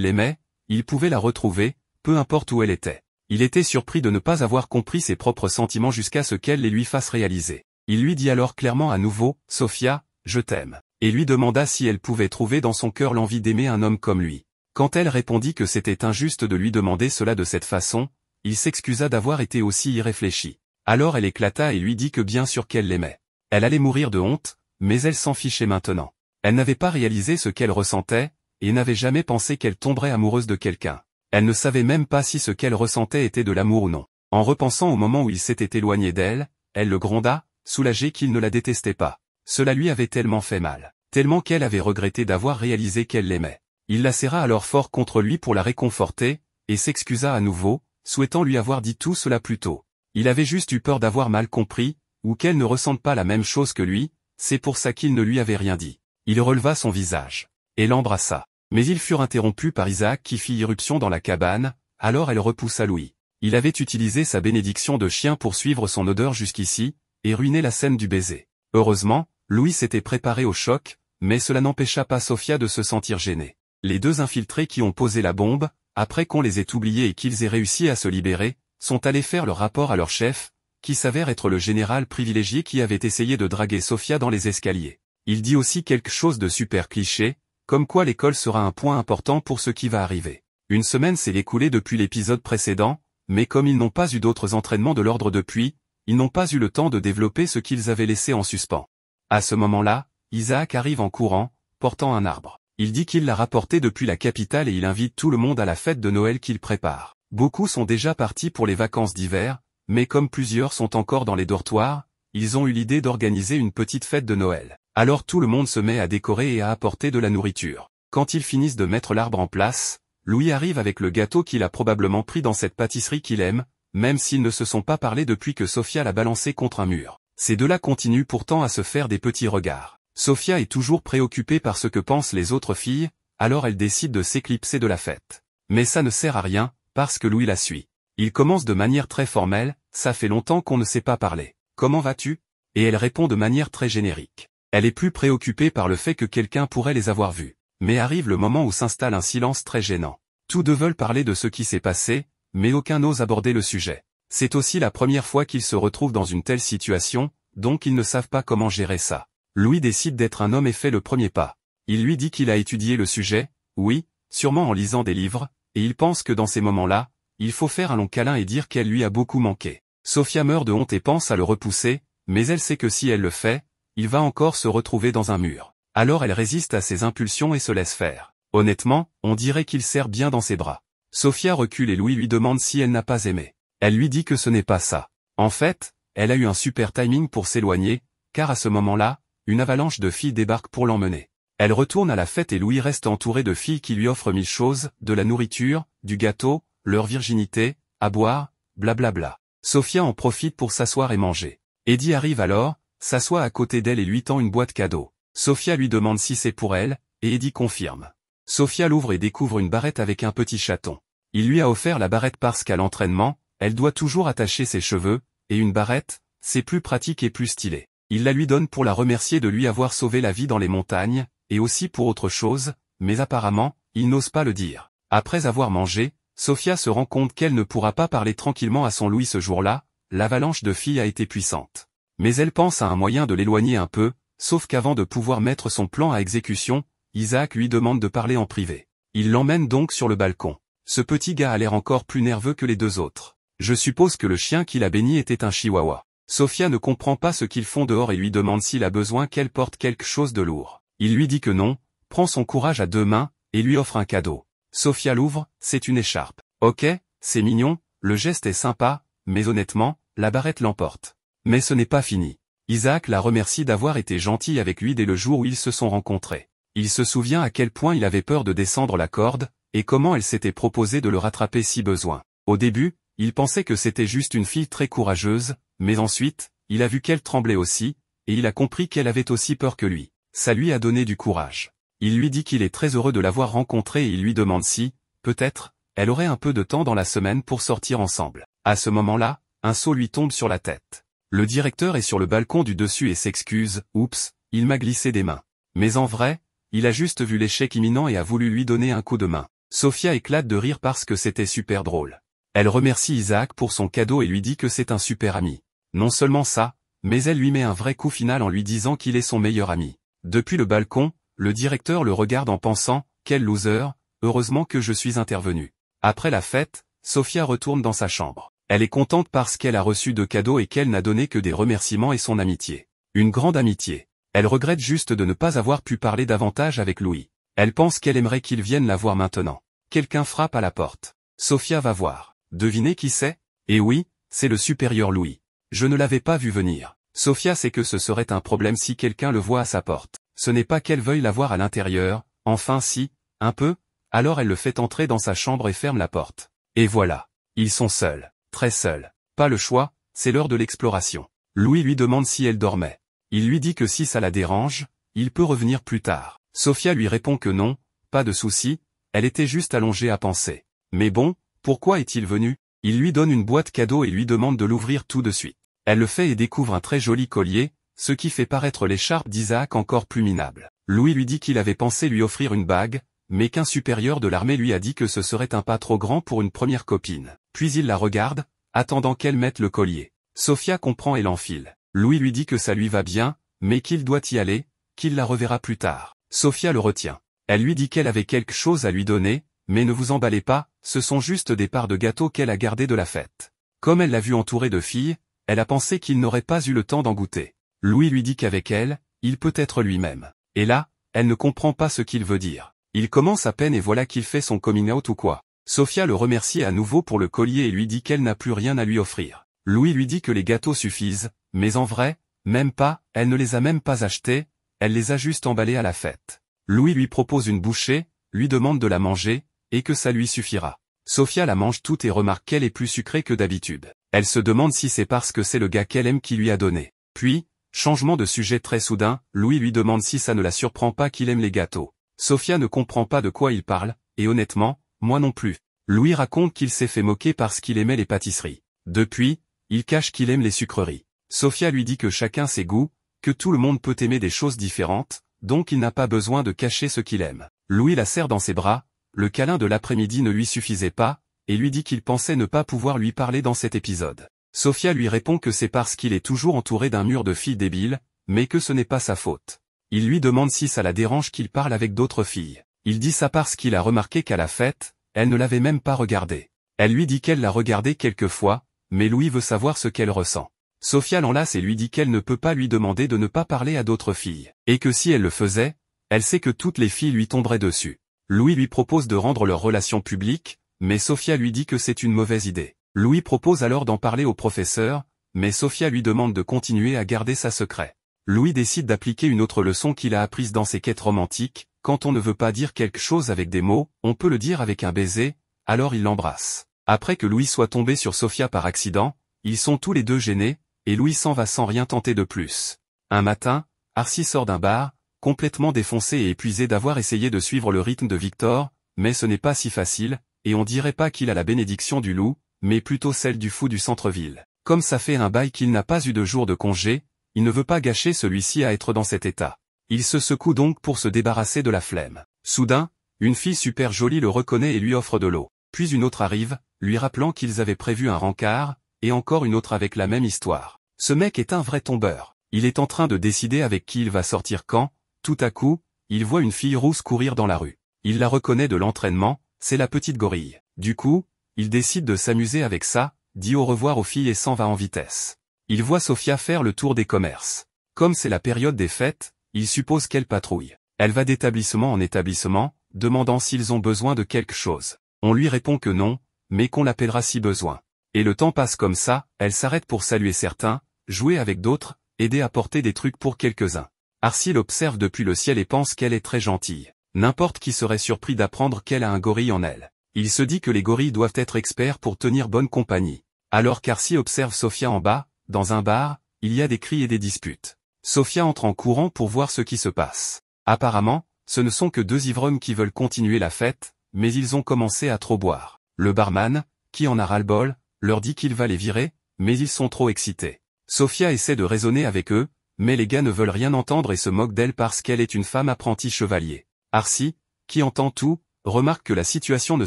l'aimait, il pouvait la retrouver, peu importe où elle était. Il était surpris de ne pas avoir compris ses propres sentiments jusqu'à ce qu'elle les lui fasse réaliser. Il lui dit alors clairement à nouveau, « Sophia, je t'aime », et lui demanda si elle pouvait trouver dans son cœur l'envie d'aimer un homme comme lui. Quand elle répondit que c'était injuste de lui demander cela de cette façon, il s'excusa d'avoir été aussi irréfléchi. Alors elle éclata et lui dit que bien sûr qu'elle l'aimait. Elle allait mourir de honte, mais elle s'en fichait maintenant. Elle n'avait pas réalisé ce qu'elle ressentait, et n'avait jamais pensé qu'elle tomberait amoureuse de quelqu'un. Elle ne savait même pas si ce qu'elle ressentait était de l'amour ou non. En repensant au moment où il s'était éloigné d'elle, elle le gronda, soulagée qu'il ne la détestait pas. Cela lui avait tellement fait mal, tellement qu'elle avait regretté d'avoir réalisé qu'elle l'aimait. Il la serra alors fort contre lui pour la réconforter, et s'excusa à nouveau, souhaitant lui avoir dit tout cela plus tôt. Il avait juste eu peur d'avoir mal compris, ou qu'elle ne ressente pas la même chose que lui, c'est pour ça qu'il ne lui avait rien dit. Il releva son visage, et l'embrassa. Mais ils furent interrompus par Isaac qui fit irruption dans la cabane, alors elle repoussa Louis. Il avait utilisé sa bénédiction de chien pour suivre son odeur jusqu'ici, et ruiner la scène du baiser. Heureusement, Louis s'était préparé au choc, mais cela n'empêcha pas Sophia de se sentir gênée. Les deux infiltrés qui ont posé la bombe, après qu'on les ait oubliés et qu'ils aient réussi à se libérer, sont allés faire le rapport à leur chef, qui s'avère être le général privilégié qui avait essayé de draguer Sophia dans les escaliers. Il dit aussi quelque chose de super cliché, comme quoi l'école sera un point important pour ce qui va arriver. Une semaine s'est écoulée depuis l'épisode précédent, mais comme ils n'ont pas eu d'autres entraînements de l'ordre depuis, ils n'ont pas eu le temps de développer ce qu'ils avaient laissé en suspens. À ce moment-là, Isaac arrive en courant, portant un arbre. Il dit qu'il l'a rapporté depuis la capitale et il invite tout le monde à la fête de Noël qu'il prépare. Beaucoup sont déjà partis pour les vacances d'hiver, mais comme plusieurs sont encore dans les dortoirs, ils ont eu l'idée d'organiser une petite fête de Noël. Alors tout le monde se met à décorer et à apporter de la nourriture. Quand ils finissent de mettre l'arbre en place, Louis arrive avec le gâteau qu'il a probablement pris dans cette pâtisserie qu'il aime, même s'ils ne se sont pas parlé depuis que Sophia l'a balancé contre un mur. Ces deux-là continuent pourtant à se faire des petits regards. Sophia est toujours préoccupée par ce que pensent les autres filles, alors elle décide de s'éclipser de la fête. Mais ça ne sert à rien, parce que Louis la suit. Il commence de manière très formelle, « Ça fait longtemps qu'on ne s'est pas parlé. Comment vas-tu ?» Et elle répond de manière très générique. Elle est plus préoccupée par le fait que quelqu'un pourrait les avoir vus. Mais arrive le moment où s'installe un silence très gênant. Tous deux veulent parler de ce qui s'est passé, mais aucun n'ose aborder le sujet. C'est aussi la première fois qu'ils se retrouvent dans une telle situation, donc ils ne savent pas comment gérer ça. Louis décide d'être un homme et fait le premier pas. Il lui dit qu'il a étudié le sujet, oui, sûrement en lisant des livres, et il pense que dans ces moments-là, il faut faire un long câlin et dire qu'elle lui a beaucoup manqué. Sophia meurt de honte et pense à le repousser, mais elle sait que si elle le fait, il va encore se retrouver dans un mur. Alors elle résiste à ses impulsions et se laisse faire. Honnêtement, on dirait qu'il serre bien dans ses bras. Sophia recule et Louis lui demande si elle n'a pas aimé. Elle lui dit que ce n'est pas ça. En fait, elle a eu un super timing pour s'éloigner, car à ce moment-là, une avalanche de filles débarque pour l'emmener. Elle retourne à la fête et Louis reste entouré de filles qui lui offrent mille choses, de la nourriture, du gâteau, leur virginité, à boire, blablabla. Sophia en profite pour s'asseoir et manger. Eddie arrive alors, s'assoit à côté d'elle et lui tend une boîte cadeau. Sophia lui demande si c'est pour elle, et Eddie confirme. Sophia l'ouvre et découvre une barrette avec un petit chaton. Il lui a offert la barrette parce qu'à l'entraînement, elle doit toujours attacher ses cheveux, et une barrette, c'est plus pratique et plus stylé. Il la lui donne pour la remercier de lui avoir sauvé la vie dans les montagnes, et aussi pour autre chose, mais apparemment, il n'ose pas le dire. Après avoir mangé, Sophia se rend compte qu'elle ne pourra pas parler tranquillement à son Louis ce jour-là, l'avalanche de filles a été puissante. Mais elle pense à un moyen de l'éloigner un peu, sauf qu'avant de pouvoir mettre son plan à exécution, Isaac lui demande de parler en privé. Il l'emmène donc sur le balcon. Ce petit gars a l'air encore plus nerveux que les deux autres. Je suppose que le chien qu'il a béni était un chihuahua. Sophia ne comprend pas ce qu'ils font dehors et lui demande s'il a besoin qu'elle porte quelque chose de lourd. Il lui dit que non, prend son courage à deux mains, et lui offre un cadeau. Sophia l'ouvre, c'est une écharpe. Ok, c'est mignon, le geste est sympa, mais honnêtement, la barrette l'emporte. Mais ce n'est pas fini. Isaac la remercie d'avoir été gentil avec lui dès le jour où ils se sont rencontrés. Il se souvient à quel point il avait peur de descendre la corde, et comment elle s'était proposé de le rattraper si besoin. Au début, il pensait que c'était juste une fille très courageuse, mais ensuite, il a vu qu'elle tremblait aussi, et il a compris qu'elle avait aussi peur que lui. Ça lui a donné du courage. Il lui dit qu'il est très heureux de l'avoir rencontrée et il lui demande si, peut-être, elle aurait un peu de temps dans la semaine pour sortir ensemble. À ce moment-là, un seau lui tombe sur la tête. Le directeur est sur le balcon du dessus et s'excuse, « Oups, il m'a glissé des mains. » Mais en vrai, il a juste vu l'échec imminent et a voulu lui donner un coup de main. Sophia éclate de rire parce que c'était super drôle. Elle remercie Isaac pour son cadeau et lui dit que c'est un super ami. Non seulement ça, mais elle lui met un vrai coup final en lui disant qu'il est son meilleur ami. Depuis le balcon, le directeur le regarde en pensant « Quel loser, heureusement que je suis intervenu ». Après la fête, Sophia retourne dans sa chambre. Elle est contente parce qu'elle a reçu 2 cadeaux et qu'elle n'a donné que des remerciements et son amitié. Une grande amitié. Elle regrette juste de ne pas avoir pu parler davantage avec Louis. Elle pense qu'elle aimerait qu'il vienne la voir maintenant. Quelqu'un frappe à la porte. Sophia va voir. Devinez qui c'est? Eh oui, c'est le supérieur Louis. Je ne l'avais pas vu venir. Sophia sait que ce serait un problème si quelqu'un le voit à sa porte. Ce n'est pas qu'elle veuille la voir à l'intérieur, enfin si, un peu, alors elle le fait entrer dans sa chambre et ferme la porte. Et voilà. Ils sont seuls. Très seuls. Pas le choix, c'est l'heure de l'exploration. Louis lui demande si elle dormait. Il lui dit que si ça la dérange, il peut revenir plus tard. Sophia lui répond que non, pas de souci, elle était juste allongée à penser. Mais bon, pourquoi est-il venu? Il lui donne une boîte cadeau et lui demande de l'ouvrir tout de suite. Elle le fait et découvre un très joli collier, ce qui fait paraître l'écharpe d'Isaac encore plus minable. Louis lui dit qu'il avait pensé lui offrir une bague, mais qu'un supérieur de l'armée lui a dit que ce serait un pas trop grand pour une première copine. Puis il la regarde, attendant qu'elle mette le collier. Sophia comprend et l'enfile. Louis lui dit que ça lui va bien, mais qu'il doit y aller, qu'il la reverra plus tard. Sophia le retient. Elle lui dit qu'elle avait quelque chose à lui donner, mais ne vous emballez pas, ce sont juste des parts de gâteau qu'elle a gardées de la fête. Comme elle l'a vu entourée de filles, elle a pensé qu'il n'aurait pas eu le temps d'en goûter. Louis lui dit qu'avec elle, il peut être lui-même. Et là, elle ne comprend pas ce qu'il veut dire. Il commence à peine et voilà qu'il fait son coming out ou quoi. Sophia le remercie à nouveau pour le collier et lui dit qu'elle n'a plus rien à lui offrir. Louis lui dit que les gâteaux suffisent, mais en vrai, même pas, elle ne les a même pas achetés, elle les a juste emballés à la fête. Louis lui propose une bouchée, lui demande de la manger, et que ça lui suffira. Sophia la mange toute et remarque qu'elle est plus sucrée que d'habitude. Elle se demande si c'est parce que c'est le gars qu'elle aime qui lui a donné. Puis, changement de sujet très soudain, Louis lui demande si ça ne la surprend pas qu'il aime les gâteaux. Sophia ne comprend pas de quoi il parle, et honnêtement, moi non plus. Louis raconte qu'il s'est fait moquer parce qu'il aimait les pâtisseries. Depuis, il cache qu'il aime les sucreries. Sophia lui dit que chacun ses goûts, que tout le monde peut aimer des choses différentes, donc il n'a pas besoin de cacher ce qu'il aime. Louis la serre dans ses bras, le câlin de l'après-midi ne lui suffisait pas, et lui dit qu'il pensait ne pas pouvoir lui parler dans cet épisode. Sophia lui répond que c'est parce qu'il est toujours entouré d'un mur de filles débiles, mais que ce n'est pas sa faute. Il lui demande si ça la dérange qu'il parle avec d'autres filles. Il dit ça parce qu'il a remarqué qu'à la fête, elle ne l'avait même pas regardé. Elle lui dit qu'elle l'a regardé quelques fois, mais Louis veut savoir ce qu'elle ressent. Sophia l'enlace et lui dit qu'elle ne peut pas lui demander de ne pas parler à d'autres filles, et que si elle le faisait, elle sait que toutes les filles lui tomberaient dessus. Louis lui propose de rendre leur relation publique, mais Sophia lui dit que c'est une mauvaise idée. Louis propose alors d'en parler au professeur, mais Sophia lui demande de continuer à garder ça secret. Louis décide d'appliquer une autre leçon qu'il a apprise dans ses quêtes romantiques, quand on ne veut pas dire quelque chose avec des mots, on peut le dire avec un baiser, alors il l'embrasse. Après que Louis soit tombé sur Sophia par accident, ils sont tous les deux gênés, et Louis s'en va sans rien tenter de plus. Un matin, Arcy sort d'un bar, complètement défoncé et épuisé d'avoir essayé de suivre le rythme de Victor, mais ce n'est pas si facile, et on dirait pas qu'il a la bénédiction du loup, mais plutôt celle du fou du centre-ville. Comme ça fait un bail qu'il n'a pas eu de jour de congé, il ne veut pas gâcher celui-ci à être dans cet état. Il se secoue donc pour se débarrasser de la flemme. Soudain, une fille super jolie le reconnaît et lui offre de l'eau. Puis une autre arrive, lui rappelant qu'ils avaient prévu un rencard, et encore une autre avec la même histoire. Ce mec est un vrai tombeur. Il est en train de décider avec qui il va sortir quand, tout à coup, il voit une fille rousse courir dans la rue. Il la reconnaît de l'entraînement, c'est la petite gorille. Du coup, il décide de s'amuser avec ça, dit au revoir aux filles et s'en va en vitesse. Il voit Sophia faire le tour des commerces. Comme c'est la période des fêtes, il suppose qu'elle patrouille. Elle va d'établissement en établissement, demandant s'ils ont besoin de quelque chose. On lui répond que non, mais qu'on l'appellera si besoin. Et le temps passe comme ça, elle s'arrête pour saluer certains, jouer avec d'autres, aider à porter des trucs pour quelques-uns. Arcy l'observe depuis le ciel et pense qu'elle est très gentille. N'importe qui serait surpris d'apprendre qu'elle a un gorille en elle. Il se dit que les gorilles doivent être experts pour tenir bonne compagnie. Alors qu'Arcy observe Sophia en bas, dans un bar, il y a des cris et des disputes. Sophia entre en courant pour voir ce qui se passe. Apparemment, ce ne sont que deux ivrognes qui veulent continuer la fête, mais ils ont commencé à trop boire. Le barman, qui en a ras-le-bol, leur dit qu'il va les virer, mais ils sont trop excités. Sophia essaie de raisonner avec eux, mais les gars ne veulent rien entendre et se moquent d'elle parce qu'elle est une femme apprentie chevalier. Arcy, qui entend tout, remarque que la situation ne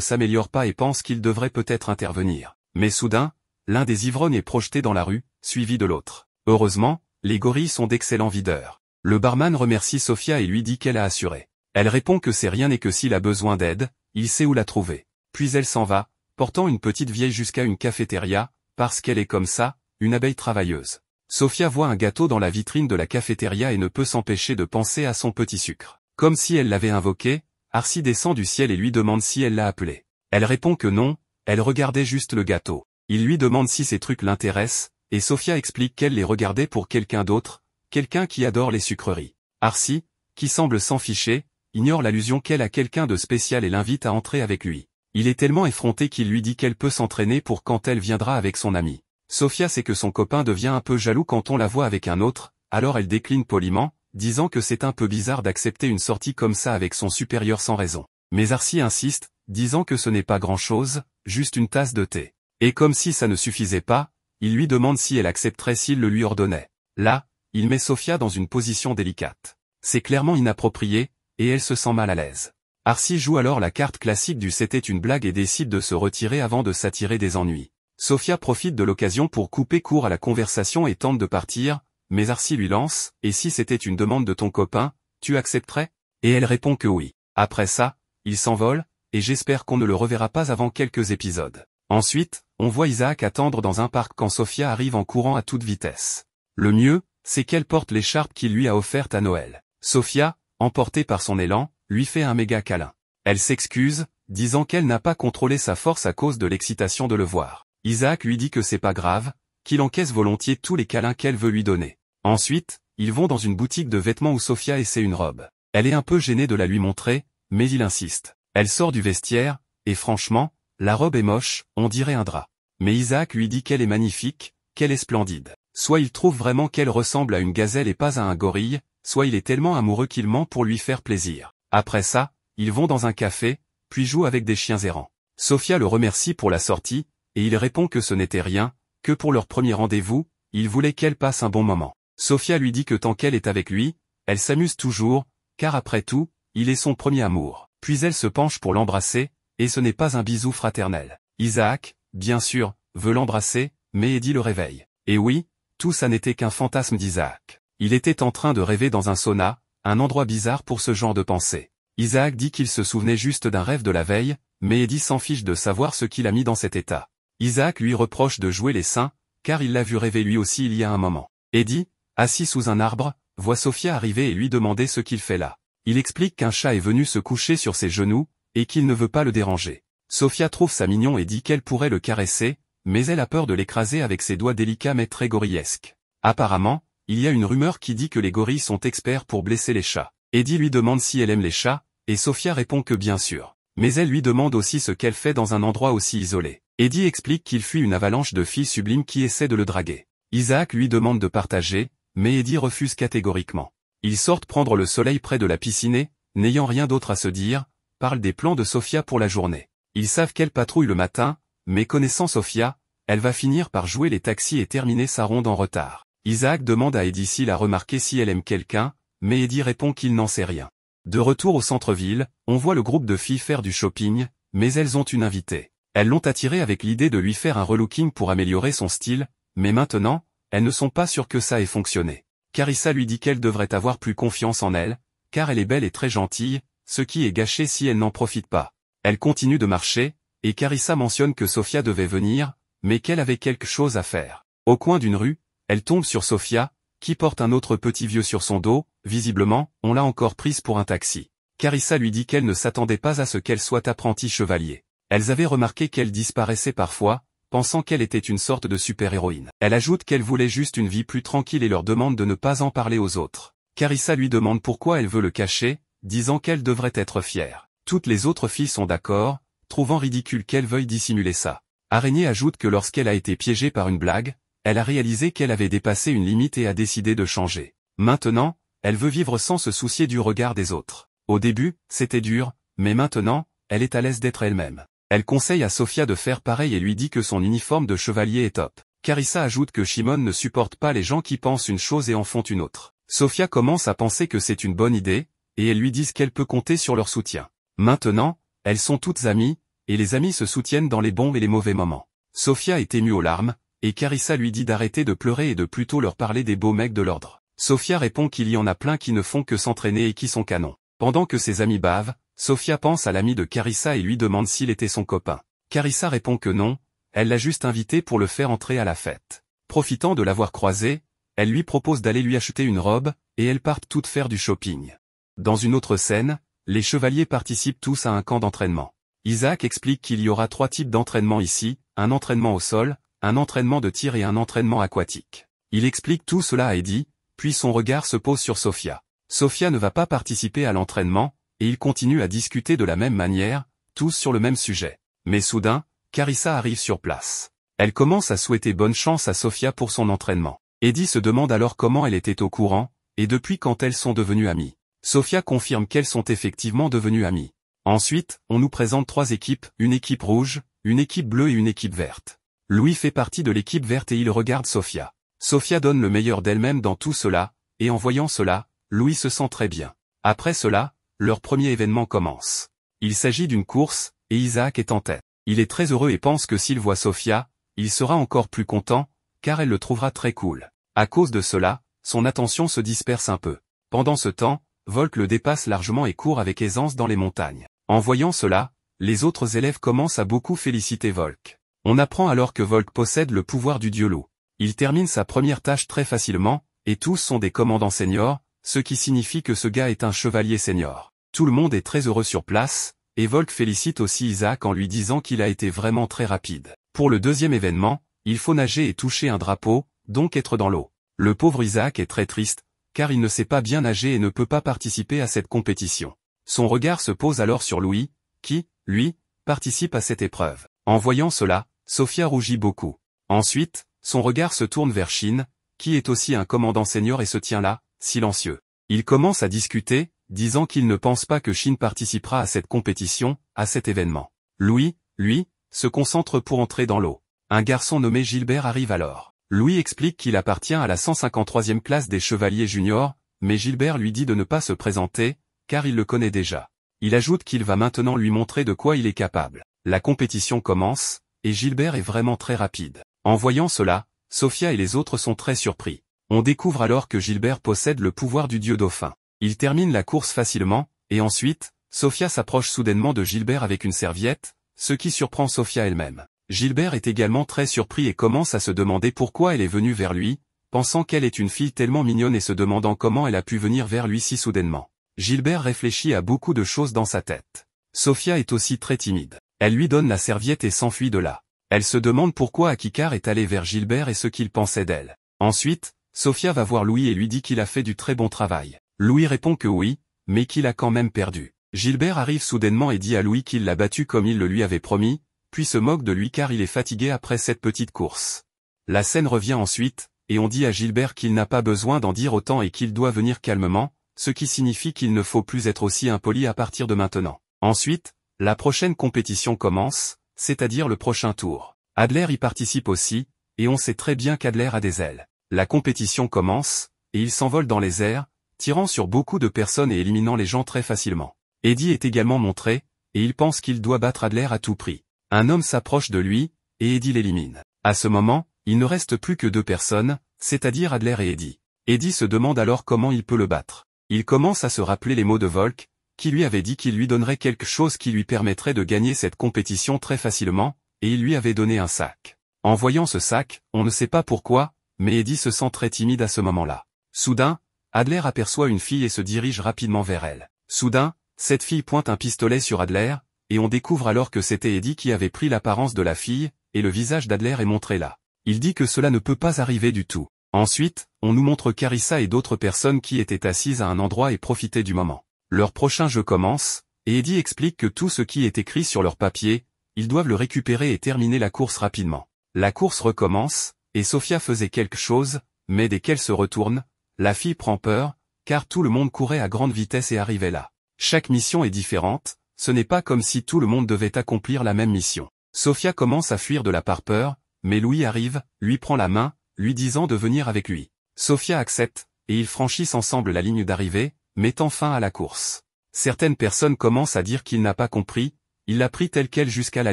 s'améliore pas et pense qu'il devrait peut-être intervenir. Mais soudain, l'un des ivrognes est projeté dans la rue, suivi de l'autre. Heureusement, les gorilles sont d'excellents videurs. Le barman remercie Sofia et lui dit qu'elle a assuré. Elle répond que c'est rien et que s'il a besoin d'aide, il sait où la trouver. Puis elle s'en va, portant une petite vieille jusqu'à une cafétéria, parce qu'elle est comme ça, une abeille travailleuse. Sofia voit un gâteau dans la vitrine de la cafétéria et ne peut s'empêcher de penser à son petit sucre. Comme si elle l'avait invoqué, Arsi descend du ciel et lui demande si elle l'a appelé. Elle répond que non, elle regardait juste le gâteau. Il lui demande si ces trucs l'intéressent, et Sofia explique qu'elle les regardait pour quelqu'un d'autre, quelqu'un qui adore les sucreries. Arsi, qui semble s'en ficher, ignore l'allusion qu'elle a quelqu'un de spécial et l'invite à entrer avec lui. Il est tellement effronté qu'il lui dit qu'elle peut s'entraîner pour quand elle viendra avec son ami. Sofia sait que son copain devient un peu jaloux quand on la voit avec un autre, alors elle décline poliment, disant que c'est un peu bizarre d'accepter une sortie comme ça avec son supérieur sans raison. Mais Arsi insiste, disant que ce n'est pas grand-chose, juste une tasse de thé. Et comme si ça ne suffisait pas, il lui demande si elle accepterait s'il le lui ordonnait. Là, il met Sofia dans une position délicate. C'est clairement inapproprié, et elle se sent mal à l'aise. Arsi joue alors la carte classique du c'était une blague et décide de se retirer avant de s'attirer des ennuis. Sofia profite de l'occasion pour couper court à la conversation et tente de partir, mais Arsi lui lance « Et si c'était une demande de ton copain, tu accepterais ?» Et elle répond que oui. Après ça, il s'envole, et j'espère qu'on ne le reverra pas avant quelques épisodes. Ensuite, on voit Isaac attendre dans un parc quand Sofia arrive en courant à toute vitesse. Le mieux, c'est qu'elle porte l'écharpe qu'il lui a offerte à Noël. Sofia, emportée par son élan, lui fait un méga câlin. Elle s'excuse, disant qu'elle n'a pas contrôlé sa force à cause de l'excitation de le voir. Isaac lui dit que c'est pas grave, qu'il encaisse volontiers tous les câlins qu'elle veut lui donner. Ensuite, ils vont dans une boutique de vêtements où Sofia essaie une robe. Elle est un peu gênée de la lui montrer, mais il insiste. Elle sort du vestiaire, et franchement, la robe est moche, on dirait un drap. Mais Isaac lui dit qu'elle est magnifique, qu'elle est splendide. Soit il trouve vraiment qu'elle ressemble à une gazelle et pas à un gorille, soit il est tellement amoureux qu'il ment pour lui faire plaisir. Après ça, ils vont dans un café, puis jouent avec des chiens errants. Sofia le remercie pour la sortie, et il répond que ce n'était rien, que pour leur premier rendez-vous, il voulait qu'elle passe un bon moment. Sofia lui dit que tant qu'elle est avec lui, elle s'amuse toujours, car après tout, il est son premier amour. Puis elle se penche pour l'embrasser, et ce n'est pas un bisou fraternel. Isaac, bien sûr, veut l'embrasser, mais Eddie le réveille. Et oui, tout ça n'était qu'un fantasme d'Isaac. Il était en train de rêver dans un sauna, un endroit bizarre pour ce genre de pensée. Isaac dit qu'il se souvenait juste d'un rêve de la veille, mais Eddie s'en fiche de savoir ce qu'il a mis dans cet état. Isaac lui reproche de jouer les saints, car il l'a vu rêver lui aussi il y a un moment. Eddie, assis sous un arbre, voit Sofia arriver et lui demander ce qu'il fait là. Il explique qu'un chat est venu se coucher sur ses genoux, et qu'il ne veut pas le déranger. Sofia trouve ça mignon et dit qu'elle pourrait le caresser, mais elle a peur de l'écraser avec ses doigts délicats mais très gorillesques. Apparemment, il y a une rumeur qui dit que les gorilles sont experts pour blesser les chats. Eddie lui demande si elle aime les chats, et Sofia répond que bien sûr. Mais elle lui demande aussi ce qu'elle fait dans un endroit aussi isolé. Eddie explique qu'il fuit une avalanche de filles sublimes qui essaient de le draguer. Isaac lui demande de partager, mais Eddie refuse catégoriquement. Ils sortent prendre le soleil près de la piscine et, n'ayant rien d'autre à se dire, parlent des plans de Sofia pour la journée. Ils savent qu'elle patrouille le matin, mais connaissant Sofia, elle va finir par jouer les taxis et terminer sa ronde en retard. Isaac demande à Eddie s'il a remarqué si elle aime quelqu'un, mais Eddie répond qu'il n'en sait rien. De retour au centre-ville, on voit le groupe de filles faire du shopping, mais elles ont une invitée. Elles l'ont attirée avec l'idée de lui faire un relooking pour améliorer son style, mais maintenant, elles ne sont pas sûres que ça ait fonctionné. Carissa lui dit qu'elle devrait avoir plus confiance en elle, car elle est belle et très gentille, ce qui est gâché si elle n'en profite pas. Elle continue de marcher, et Carissa mentionne que Sofia devait venir, mais qu'elle avait quelque chose à faire. Au coin d'une rue, elle tombe sur Sofia, qui porte un autre petit vieux sur son dos, visiblement, on l'a encore prise pour un taxi. Carissa lui dit qu'elle ne s'attendait pas à ce qu'elle soit apprentie chevalier. Elles avaient remarqué qu'elle disparaissait parfois, pensant qu'elle était une sorte de super-héroïne. Elle ajoute qu'elle voulait juste une vie plus tranquille et leur demande de ne pas en parler aux autres. Carissa lui demande pourquoi elle veut le cacher, disant qu'elle devrait être fière. Toutes les autres filles sont d'accord, trouvant ridicule qu'elle veuille dissimuler ça. Araignée ajoute que lorsqu'elle a été piégée par une blague, elle a réalisé qu'elle avait dépassé une limite et a décidé de changer. Maintenant, elle veut vivre sans se soucier du regard des autres. Au début, c'était dur, mais maintenant, elle est à l'aise d'être elle-même. Elle conseille à Sofia de faire pareil et lui dit que son uniforme de chevalier est top. Carissa ajoute que Shimon ne supporte pas les gens qui pensent une chose et en font une autre. Sofia commence à penser que c'est une bonne idée, et elles lui disent qu'elle peut compter sur leur soutien. Maintenant, elles sont toutes amies, et les amis se soutiennent dans les bons et les mauvais moments. Sofia est émue aux larmes, et Carissa lui dit d'arrêter de pleurer et de plutôt leur parler des beaux mecs de l'ordre. Sofia répond qu'il y en a plein qui ne font que s'entraîner et qui sont canons. Pendant que ses amis bavent, Sofia pense à l'ami de Carissa et lui demande s'il était son copain. Carissa répond que non, elle l'a juste invité pour le faire entrer à la fête. Profitant de l'avoir croisé, elle lui propose d'aller lui acheter une robe, et elles partent toutes faire du shopping. Dans une autre scène, les chevaliers participent tous à un camp d'entraînement. Isaac explique qu'il y aura 3 types d'entraînement ici, un entraînement au sol, un entraînement de tir et un entraînement aquatique. Il explique tout cela à Eddie, puis son regard se pose sur Sofia. Sofia ne va pas participer à l'entraînement, et ils continuent à discuter de la même manière, tous sur le même sujet. Mais soudain, Carissa arrive sur place. Elle commence à souhaiter bonne chance à Sofia pour son entraînement. Eddie se demande alors comment elle était au courant, et depuis quand elles sont devenues amies. Sofia confirme qu'elles sont effectivement devenues amies. Ensuite, on nous présente 3 équipes, une équipe rouge, une équipe bleue et une équipe verte. Louis fait partie de l'équipe verte et il regarde Sofia. Sofia donne le meilleur d'elle-même dans tout cela, et en voyant cela, Louis se sent très bien. Après cela, leur premier événement commence. Il s'agit d'une course, et Isaac est en tête. Il est très heureux et pense que s'il voit Sofia, il sera encore plus content, car elle le trouvera très cool. À cause de cela, son attention se disperse un peu. Pendant ce temps, Volk le dépasse largement et court avec aisance dans les montagnes. En voyant cela, les autres élèves commencent à beaucoup féliciter Volk. On apprend alors que Volk possède le pouvoir du dieu loup. Il termine sa première tâche très facilement, et tous sont des commandants seniors, ce qui signifie que ce gars est un chevalier senior. Tout le monde est très heureux sur place, et Volk félicite aussi Isaac en lui disant qu'il a été vraiment très rapide. Pour le deuxième événement, il faut nager et toucher un drapeau, donc être dans l'eau. Le pauvre Isaac est très triste, car il ne sait pas bien nager et ne peut pas participer à cette compétition. Son regard se pose alors sur Louis, qui, lui, participe à cette épreuve. En voyant cela, Sofia rougit beaucoup. Ensuite, son regard se tourne vers Shin, qui est aussi un commandant senior et se tient là, silencieux. Il commence à discuter, disant qu'il ne pense pas que Shin participera à cette compétition, à cet événement. Louis, lui, se concentre pour entrer dans l'eau. Un garçon nommé Gilbert arrive alors. Louis explique qu'il appartient à la 153e classe des chevaliers juniors, mais Gilbert lui dit de ne pas se présenter, car il le connaît déjà. Il ajoute qu'il va maintenant lui montrer de quoi il est capable. La compétition commence, et Gilbert est vraiment très rapide. En voyant cela, Sofia et les autres sont très surpris. On découvre alors que Gilbert possède le pouvoir du dieu dauphin. Il termine la course facilement, et ensuite, Sofia s'approche soudainement de Gilbert avec une serviette, ce qui surprend Sofia elle-même. Gilbert est également très surpris et commence à se demander pourquoi elle est venue vers lui, pensant qu'elle est une fille tellement mignonne et se demandant comment elle a pu venir vers lui si soudainement. Gilbert réfléchit à beaucoup de choses dans sa tête. Sofia est aussi très timide. Elle lui donne la serviette et s'enfuit de là. Elle se demande pourquoi Akikar est allé vers Gilbert et ce qu'il pensait d'elle. Ensuite, Sofia va voir Louis et lui dit qu'il a fait du très bon travail. Louis répond que oui, mais qu'il a quand même perdu. Gilbert arrive soudainement et dit à Louis qu'il l'a battu comme il le lui avait promis, puis se moque de lui car il est fatigué après cette petite course. La scène revient ensuite, et on dit à Gilbert qu'il n'a pas besoin d'en dire autant et qu'il doit venir calmement, ce qui signifie qu'il ne faut plus être aussi impoli à partir de maintenant. Ensuite, la prochaine compétition commence, c'est-à-dire le prochain tour. Adler y participe aussi, et on sait très bien qu'Adler a des ailes. La compétition commence, et il s'envole dans les airs, tirant sur beaucoup de personnes et éliminant les gens très facilement. Eddie est également montré, et il pense qu'il doit battre Adler à tout prix. Un homme s'approche de lui, et Eddie l'élimine. À ce moment, il ne reste plus que 2 personnes, c'est-à-dire Adler et Eddie. Eddie se demande alors comment il peut le battre. Il commence à se rappeler les mots de Volk, qui lui avait dit qu'il lui donnerait quelque chose qui lui permettrait de gagner cette compétition très facilement, et il lui avait donné un sac. En voyant ce sac, on ne sait pas pourquoi, mais Eddie se sent très timide à ce moment-là. Soudain, Adler aperçoit une fille et se dirige rapidement vers elle. Soudain, cette fille pointe un pistolet sur Adler, et on découvre alors que c'était Eddie qui avait pris l'apparence de la fille, et le visage d'Adler est montré là. Il dit que cela ne peut pas arriver du tout. Ensuite, on nous montre Carissa et d'autres personnes qui étaient assises à un endroit et profitaient du moment. Leur prochain jeu commence, et Eddie explique que tout ce qui est écrit sur leur papier, ils doivent le récupérer et terminer la course rapidement. La course recommence, et Sofia faisait quelque chose, mais dès qu'elle se retourne, la fille prend peur, car tout le monde courait à grande vitesse et arrivait là. Chaque mission est différente, ce n'est pas comme si tout le monde devait accomplir la même mission. Sofia commence à fuir de la par peur, mais Louis arrive, lui prend la main, lui disant de venir avec lui. Sofia accepte, et ils franchissent ensemble la ligne d'arrivée, mettant fin à la course. Certaines personnes commencent à dire qu'il n'a pas compris, il l'a pris tel quel jusqu'à la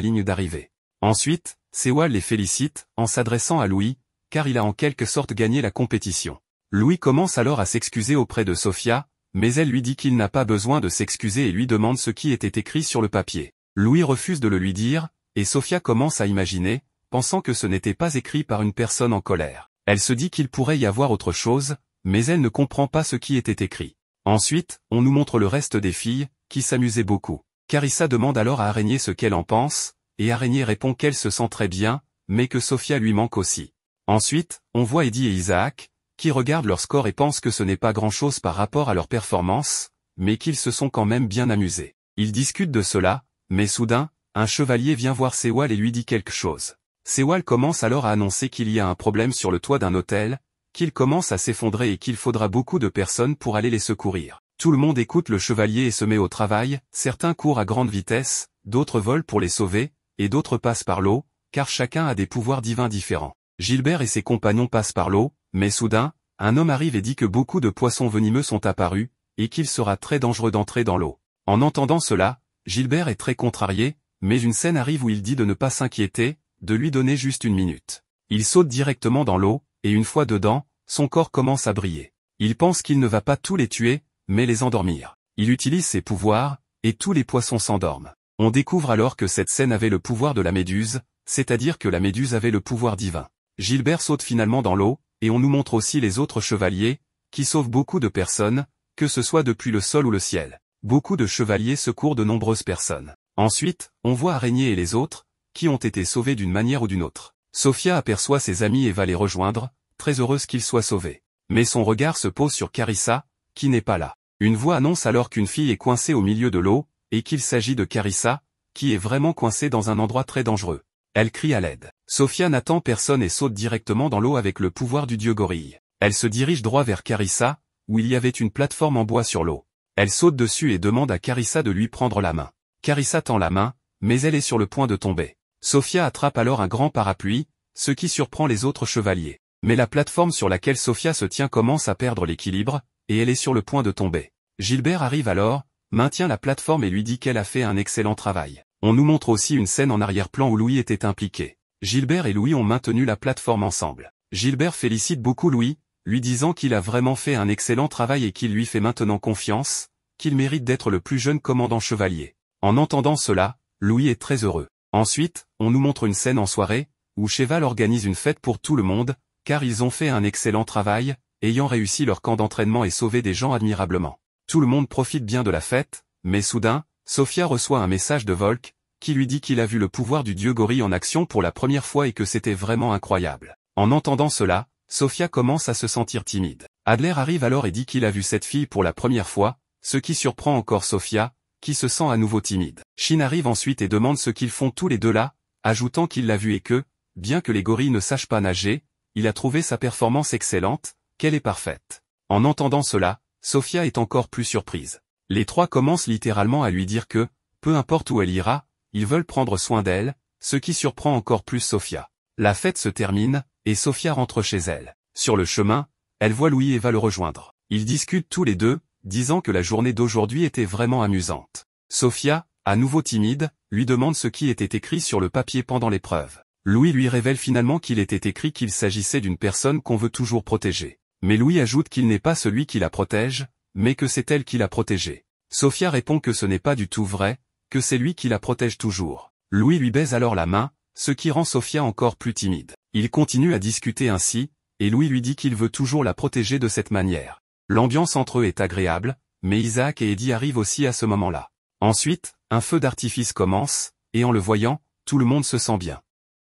ligne d'arrivée. Ensuite, Sewell les félicite, en s'adressant à Louis, car il a en quelque sorte gagné la compétition. Louis commence alors à s'excuser auprès de Sophia, mais elle lui dit qu'il n'a pas besoin de s'excuser et lui demande ce qui était écrit sur le papier. Louis refuse de le lui dire, et Sophia commence à imaginer, pensant que ce n'était pas écrit par une personne en colère. Elle se dit qu'il pourrait y avoir autre chose, mais elle ne comprend pas ce qui était écrit. Ensuite, on nous montre le reste des filles, qui s'amusaient beaucoup. Carissa demande alors à Araignée ce qu'elle en pense, et Araignée répond qu'elle se sent très bien, mais que Sophia lui manque aussi. Ensuite, on voit Eddie et Isaac, qui regardent leur score et pensent que ce n'est pas grand-chose par rapport à leur performance, mais qu'ils se sont quand même bien amusés. Ils discutent de cela, mais soudain, un chevalier vient voir Sewell et lui dit quelque chose. Sewell commence alors à annoncer qu'il y a un problème sur le toit d'un hôtel, qu'il commence à s'effondrer et qu'il faudra beaucoup de personnes pour aller les secourir. Tout le monde écoute le chevalier et se met au travail, certains courent à grande vitesse, d'autres volent pour les sauver, et d'autres passent par l'eau, car chacun a des pouvoirs divins différents. Gilbert et ses compagnons passent par l'eau, mais soudain, un homme arrive et dit que beaucoup de poissons venimeux sont apparus, et qu'il sera très dangereux d'entrer dans l'eau. En entendant cela, Gilbert est très contrarié, mais une scène arrive où il dit de ne pas s'inquiéter, de lui donner juste une minute. Il saute directement dans l'eau, et une fois dedans, son corps commence à briller. Il pense qu'il ne va pas tous les tuer, mais les endormir. Il utilise ses pouvoirs, et tous les poissons s'endorment. On découvre alors que cette scène avait le pouvoir de la méduse, c'est-à-dire que la méduse avait le pouvoir divin. Gilbert saute finalement dans l'eau, et on nous montre aussi les autres chevaliers, qui sauvent beaucoup de personnes, que ce soit depuis le sol ou le ciel. Beaucoup de chevaliers secourent de nombreuses personnes. Ensuite, on voit Araignée et les autres, qui ont été sauvés d'une manière ou d'une autre. Sophia aperçoit ses amis et va les rejoindre, très heureuse qu'ils soient sauvés. Mais son regard se pose sur Carissa, qui n'est pas là. Une voix annonce alors qu'une fille est coincée au milieu de l'eau, et qu'il s'agit de Carissa, qui est vraiment coincée dans un endroit très dangereux. Elle crie à l'aide. Sophia n'attend personne et saute directement dans l'eau avec le pouvoir du dieu gorille. Elle se dirige droit vers Carissa, où il y avait une plateforme en bois sur l'eau. Elle saute dessus et demande à Carissa de lui prendre la main. Carissa tend la main, mais elle est sur le point de tomber. Sophia attrape alors un grand parapluie, ce qui surprend les autres chevaliers. Mais la plateforme sur laquelle Sophia se tient commence à perdre l'équilibre, et elle est sur le point de tomber. Gilbert arrive alors, maintient la plateforme et lui dit qu'elle a fait un excellent travail. On nous montre aussi une scène en arrière-plan où Louis était impliqué. Gilbert et Louis ont maintenu la plateforme ensemble. Gilbert félicite beaucoup Louis, lui disant qu'il a vraiment fait un excellent travail et qu'il lui fait maintenant confiance, qu'il mérite d'être le plus jeune commandant chevalier. En entendant cela, Louis est très heureux. Ensuite, on nous montre une scène en soirée, où Cheval organise une fête pour tout le monde, car ils ont fait un excellent travail, ayant réussi leur camp d'entraînement et sauvé des gens admirablement. Tout le monde profite bien de la fête, mais soudain, Sophia reçoit un message de Volk, qui lui dit qu'il a vu le pouvoir du dieu gorille en action pour la première fois et que c'était vraiment incroyable. En entendant cela, Sophia commence à se sentir timide. Adler arrive alors et dit qu'il a vu cette fille pour la première fois, ce qui surprend encore Sophia, qui se sent à nouveau timide. Shin arrive ensuite et demande ce qu'ils font tous les deux là, ajoutant qu'il l'a vu et que, bien que les gorilles ne sachent pas nager, il a trouvé sa performance excellente, qu'elle est parfaite. En entendant cela, Sophia est encore plus surprise. Les trois commencent littéralement à lui dire que, peu importe où elle ira, ils veulent prendre soin d'elle, ce qui surprend encore plus Sophia. La fête se termine, et Sophia rentre chez elle. Sur le chemin, elle voit Louis et va le rejoindre. Ils discutent tous les deux, disant que la journée d'aujourd'hui était vraiment amusante. Sophia, à nouveau timide, lui demande ce qui était écrit sur le papier pendant l'épreuve. Louis lui révèle finalement qu'il était écrit qu'il s'agissait d'une personne qu'on veut toujours protéger. Mais Louis ajoute qu'il n'est pas celui qui la protège, mais que c'est elle qui l'a protégé. Sophia répond que ce n'est pas du tout vrai, que c'est lui qui la protège toujours. Louis lui baise alors la main, ce qui rend Sophia encore plus timide. Ils continuent à discuter ainsi, et Louis lui dit qu'il veut toujours la protéger de cette manière. L'ambiance entre eux est agréable, mais Isaac et Eddie arrivent aussi à ce moment-là. Ensuite, un feu d'artifice commence, et en le voyant, tout le monde se sent bien.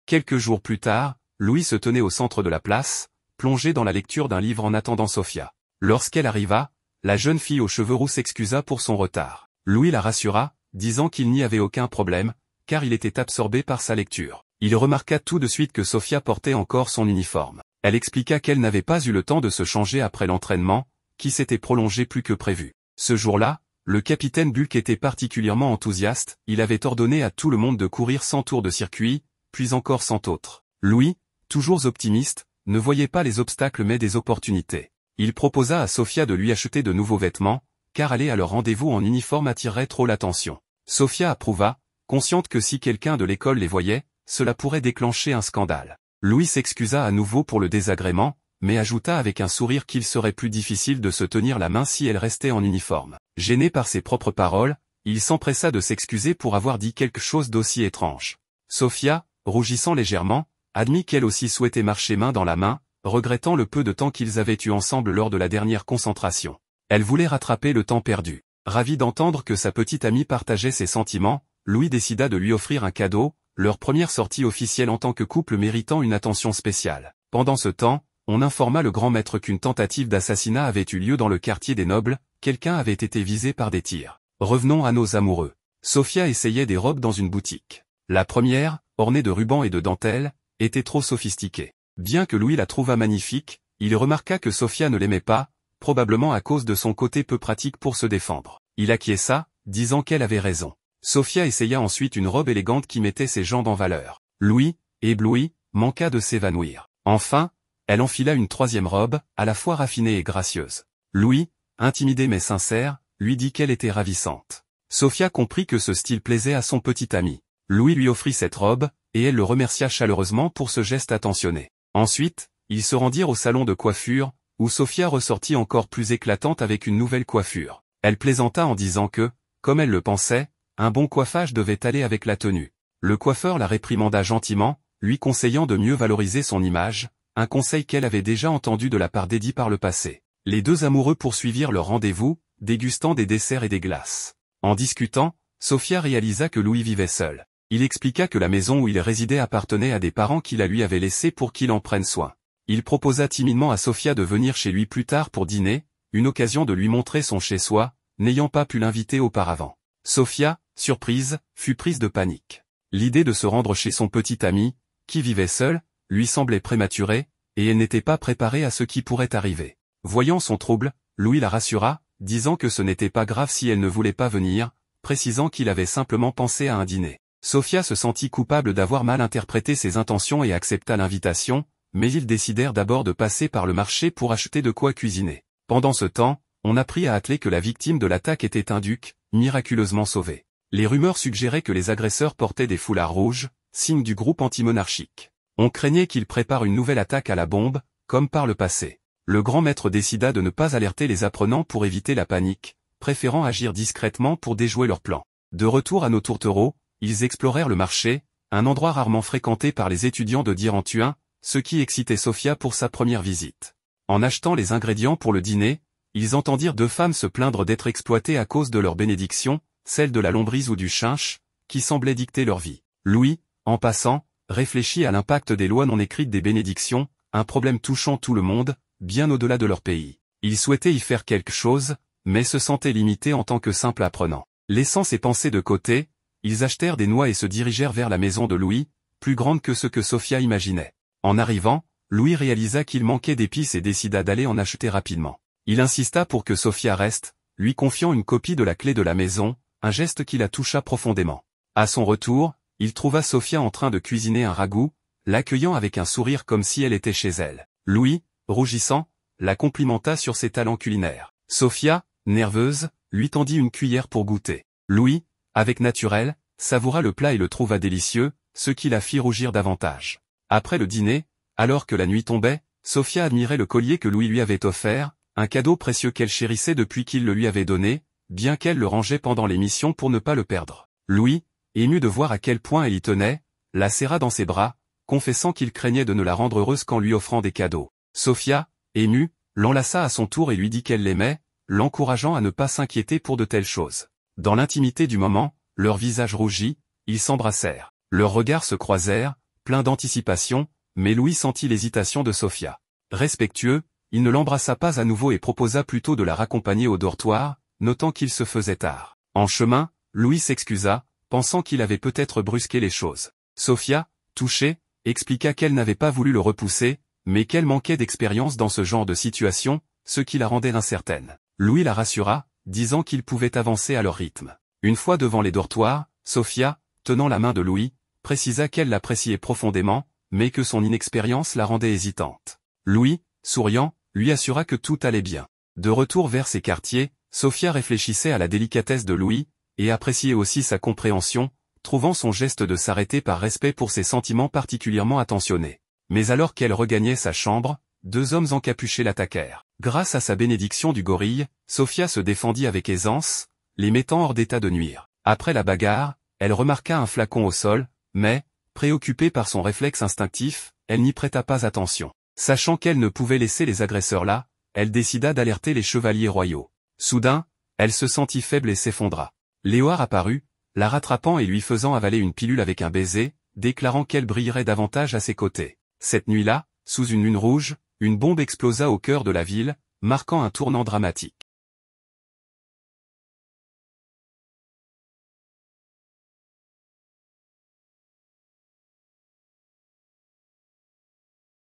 Quelques jours plus tard, Louis se tenait au centre de la place, plongé dans la lecture d'un livre en attendant Sophia. Lorsqu'elle arriva, la jeune fille aux cheveux roux s'excusa pour son retard. Louis la rassura, disant qu'il n'y avait aucun problème, car il était absorbé par sa lecture. Il remarqua tout de suite que Sophia portait encore son uniforme. Elle expliqua qu'elle n'avait pas eu le temps de se changer après l'entraînement, qui s'était prolongé plus que prévu. Ce jour-là, le capitaine Bulk était particulièrement enthousiaste, il avait ordonné à tout le monde de courir 100 tours de circuit, puis encore 100 autres. Louis, toujours optimiste, ne voyait pas les obstacles mais des opportunités. Il proposa à Sophia de lui acheter de nouveaux vêtements, car aller à leur rendez-vous en uniforme attirerait trop l'attention. Sophia approuva, consciente que si quelqu'un de l'école les voyait, cela pourrait déclencher un scandale. Louis s'excusa à nouveau pour le désagrément, mais ajouta avec un sourire qu'il serait plus difficile de se tenir la main si elle restait en uniforme. Gêné par ses propres paroles, il s'empressa de s'excuser pour avoir dit quelque chose d'aussi étrange. Sophia, rougissant légèrement, admit qu'elle aussi souhaitait marcher main dans la main, regrettant le peu de temps qu'ils avaient eu ensemble lors de la dernière concentration. Elle voulait rattraper le temps perdu. Ravi d'entendre que sa petite amie partageait ses sentiments, Louis décida de lui offrir un cadeau, leur première sortie officielle en tant que couple méritant une attention spéciale. Pendant ce temps, on informa le grand maître qu'une tentative d'assassinat avait eu lieu dans le quartier des Nobles, quelqu'un avait été visé par des tirs. Revenons à nos amoureux. Sophia essayait des robes dans une boutique. La première, ornée de rubans et de dentelles, était trop sophistiquée. Bien que Louis la trouvât magnifique, il remarqua que Sophia ne l'aimait pas, probablement à cause de son côté peu pratique pour se défendre. Il acquiesça, disant qu'elle avait raison. Sophia essaya ensuite une robe élégante qui mettait ses jambes en valeur. Louis, ébloui, manqua de s'évanouir. Enfin, elle enfila une troisième robe, à la fois raffinée et gracieuse. Louis, intimidé mais sincère, lui dit qu'elle était ravissante. Sophia comprit que ce style plaisait à son petit ami. Louis lui offrit cette robe, et elle le remercia chaleureusement pour ce geste attentionné. Ensuite, ils se rendirent au salon de coiffure, où Sophia ressortit encore plus éclatante avec une nouvelle coiffure. Elle plaisanta en disant que, comme elle le pensait, un bon coiffage devait aller avec la tenue. Le coiffeur la réprimanda gentiment, lui conseillant de mieux valoriser son image, un conseil qu'elle avait déjà entendu de la part d'Eddie par le passé. Les deux amoureux poursuivirent leur rendez-vous, dégustant des desserts et des glaces. En discutant, Sophia réalisa que Louis vivait seul. Il expliqua que la maison où il résidait appartenait à des parents qui la lui avaient laissée pour qu'il en prenne soin. Il proposa timidement à Sophia de venir chez lui plus tard pour dîner, une occasion de lui montrer son chez-soi, n'ayant pas pu l'inviter auparavant. Sophia, surprise, fut prise de panique. L'idée de se rendre chez son petit ami, qui vivait seul, lui semblait prématurée, et elle n'était pas préparée à ce qui pourrait arriver. Voyant son trouble, Louis la rassura, disant que ce n'était pas grave si elle ne voulait pas venir, précisant qu'il avait simplement pensé à un dîner. Sophia se sentit coupable d'avoir mal interprété ses intentions et accepta l'invitation, mais ils décidèrent d'abord de passer par le marché pour acheter de quoi cuisiner. Pendant ce temps, on apprit à Attelé que la victime de l'attaque était un duc, miraculeusement sauvé. Les rumeurs suggéraient que les agresseurs portaient des foulards rouges, signe du groupe antimonarchique. On craignait qu'ils préparent une nouvelle attaque à la bombe, comme par le passé. Le grand maître décida de ne pas alerter les apprenants pour éviter la panique, préférant agir discrètement pour déjouer leur plan. De retour à nos tourtereaux, ils explorèrent le marché, un endroit rarement fréquenté par les étudiants de Direntuin, ce qui excitait Sophia pour sa première visite. En achetant les ingrédients pour le dîner, ils entendirent deux femmes se plaindre d'être exploitées à cause de leur bénédiction, celle de la lombrise ou du chinche, qui semblait dicter leur vie. Louis, en passant, réfléchit à l'impact des lois non écrites des bénédictions, un problème touchant tout le monde, bien au-delà de leur pays. Il souhaitait y faire quelque chose, mais se sentait limité en tant que simple apprenant. Laissant ses pensées de côté, ils achetèrent des noix et se dirigèrent vers la maison de Louis, plus grande que ce que Sophia imaginait. En arrivant, Louis réalisa qu'il manquait d'épices et décida d'aller en acheter rapidement. Il insista pour que Sophia reste, lui confiant une copie de la clé de la maison, un geste qui la toucha profondément. À son retour, il trouva Sophia en train de cuisiner un ragoût, l'accueillant avec un sourire comme si elle était chez elle. Louis, rougissant, la complimenta sur ses talents culinaires. Sophia, nerveuse, lui tendit une cuillère pour goûter. Louis, avec naturel, savoura le plat et le trouva délicieux, ce qui la fit rougir davantage. Après le dîner, alors que la nuit tombait, Sophia admirait le collier que Louis lui avait offert, un cadeau précieux qu'elle chérissait depuis qu'il le lui avait donné, bien qu'elle le rangeait pendant les missions pour ne pas le perdre. Louis, ému de voir à quel point elle y tenait, la serra dans ses bras, confessant qu'il craignait de ne la rendre heureuse qu'en lui offrant des cadeaux. Sophia, émue, l'enlaça à son tour et lui dit qu'elle l'aimait, l'encourageant à ne pas s'inquiéter pour de telles choses. Dans l'intimité du moment, leurs visages rougis, ils s'embrassèrent. Leurs regards se croisèrent, pleins d'anticipation, mais Louis sentit l'hésitation de Sophia. Respectueux, il ne l'embrassa pas à nouveau et proposa plutôt de la raccompagner au dortoir, notant qu'il se faisait tard. En chemin, Louis s'excusa, pensant qu'il avait peut-être brusqué les choses. Sophia, touchée, expliqua qu'elle n'avait pas voulu le repousser, mais qu'elle manquait d'expérience dans ce genre de situation, ce qui la rendait incertaine. Louis la rassura, disant qu'ils pouvaient avancer à leur rythme. Une fois devant les dortoirs, Sophia, tenant la main de Louis, précisa qu'elle l'appréciait profondément, mais que son inexpérience la rendait hésitante. Louis, souriant, lui assura que tout allait bien. De retour vers ses quartiers, Sophia réfléchissait à la délicatesse de Louis, et appréciait aussi sa compréhension, trouvant son geste de s'arrêter par respect pour ses sentiments particulièrement attentionnés. Mais alors qu'elle regagnait sa chambre, 2 hommes encapuchés l'attaquèrent. Grâce à sa bénédiction du gorille, Sophia se défendit avec aisance, les mettant hors d'état de nuire. Après la bagarre, elle remarqua un flacon au sol, mais, préoccupée par son réflexe instinctif, elle n'y prêta pas attention. Sachant qu'elle ne pouvait laisser les agresseurs là, elle décida d'alerter les chevaliers royaux. Soudain, elle se sentit faible et s'effondra. Léoard apparut, la rattrapant et lui faisant avaler une pilule avec un baiser, déclarant qu'elle brillerait davantage à ses côtés. Cette nuit-là, sous une lune rouge, une bombe explosa au cœur de la ville, marquant un tournant dramatique.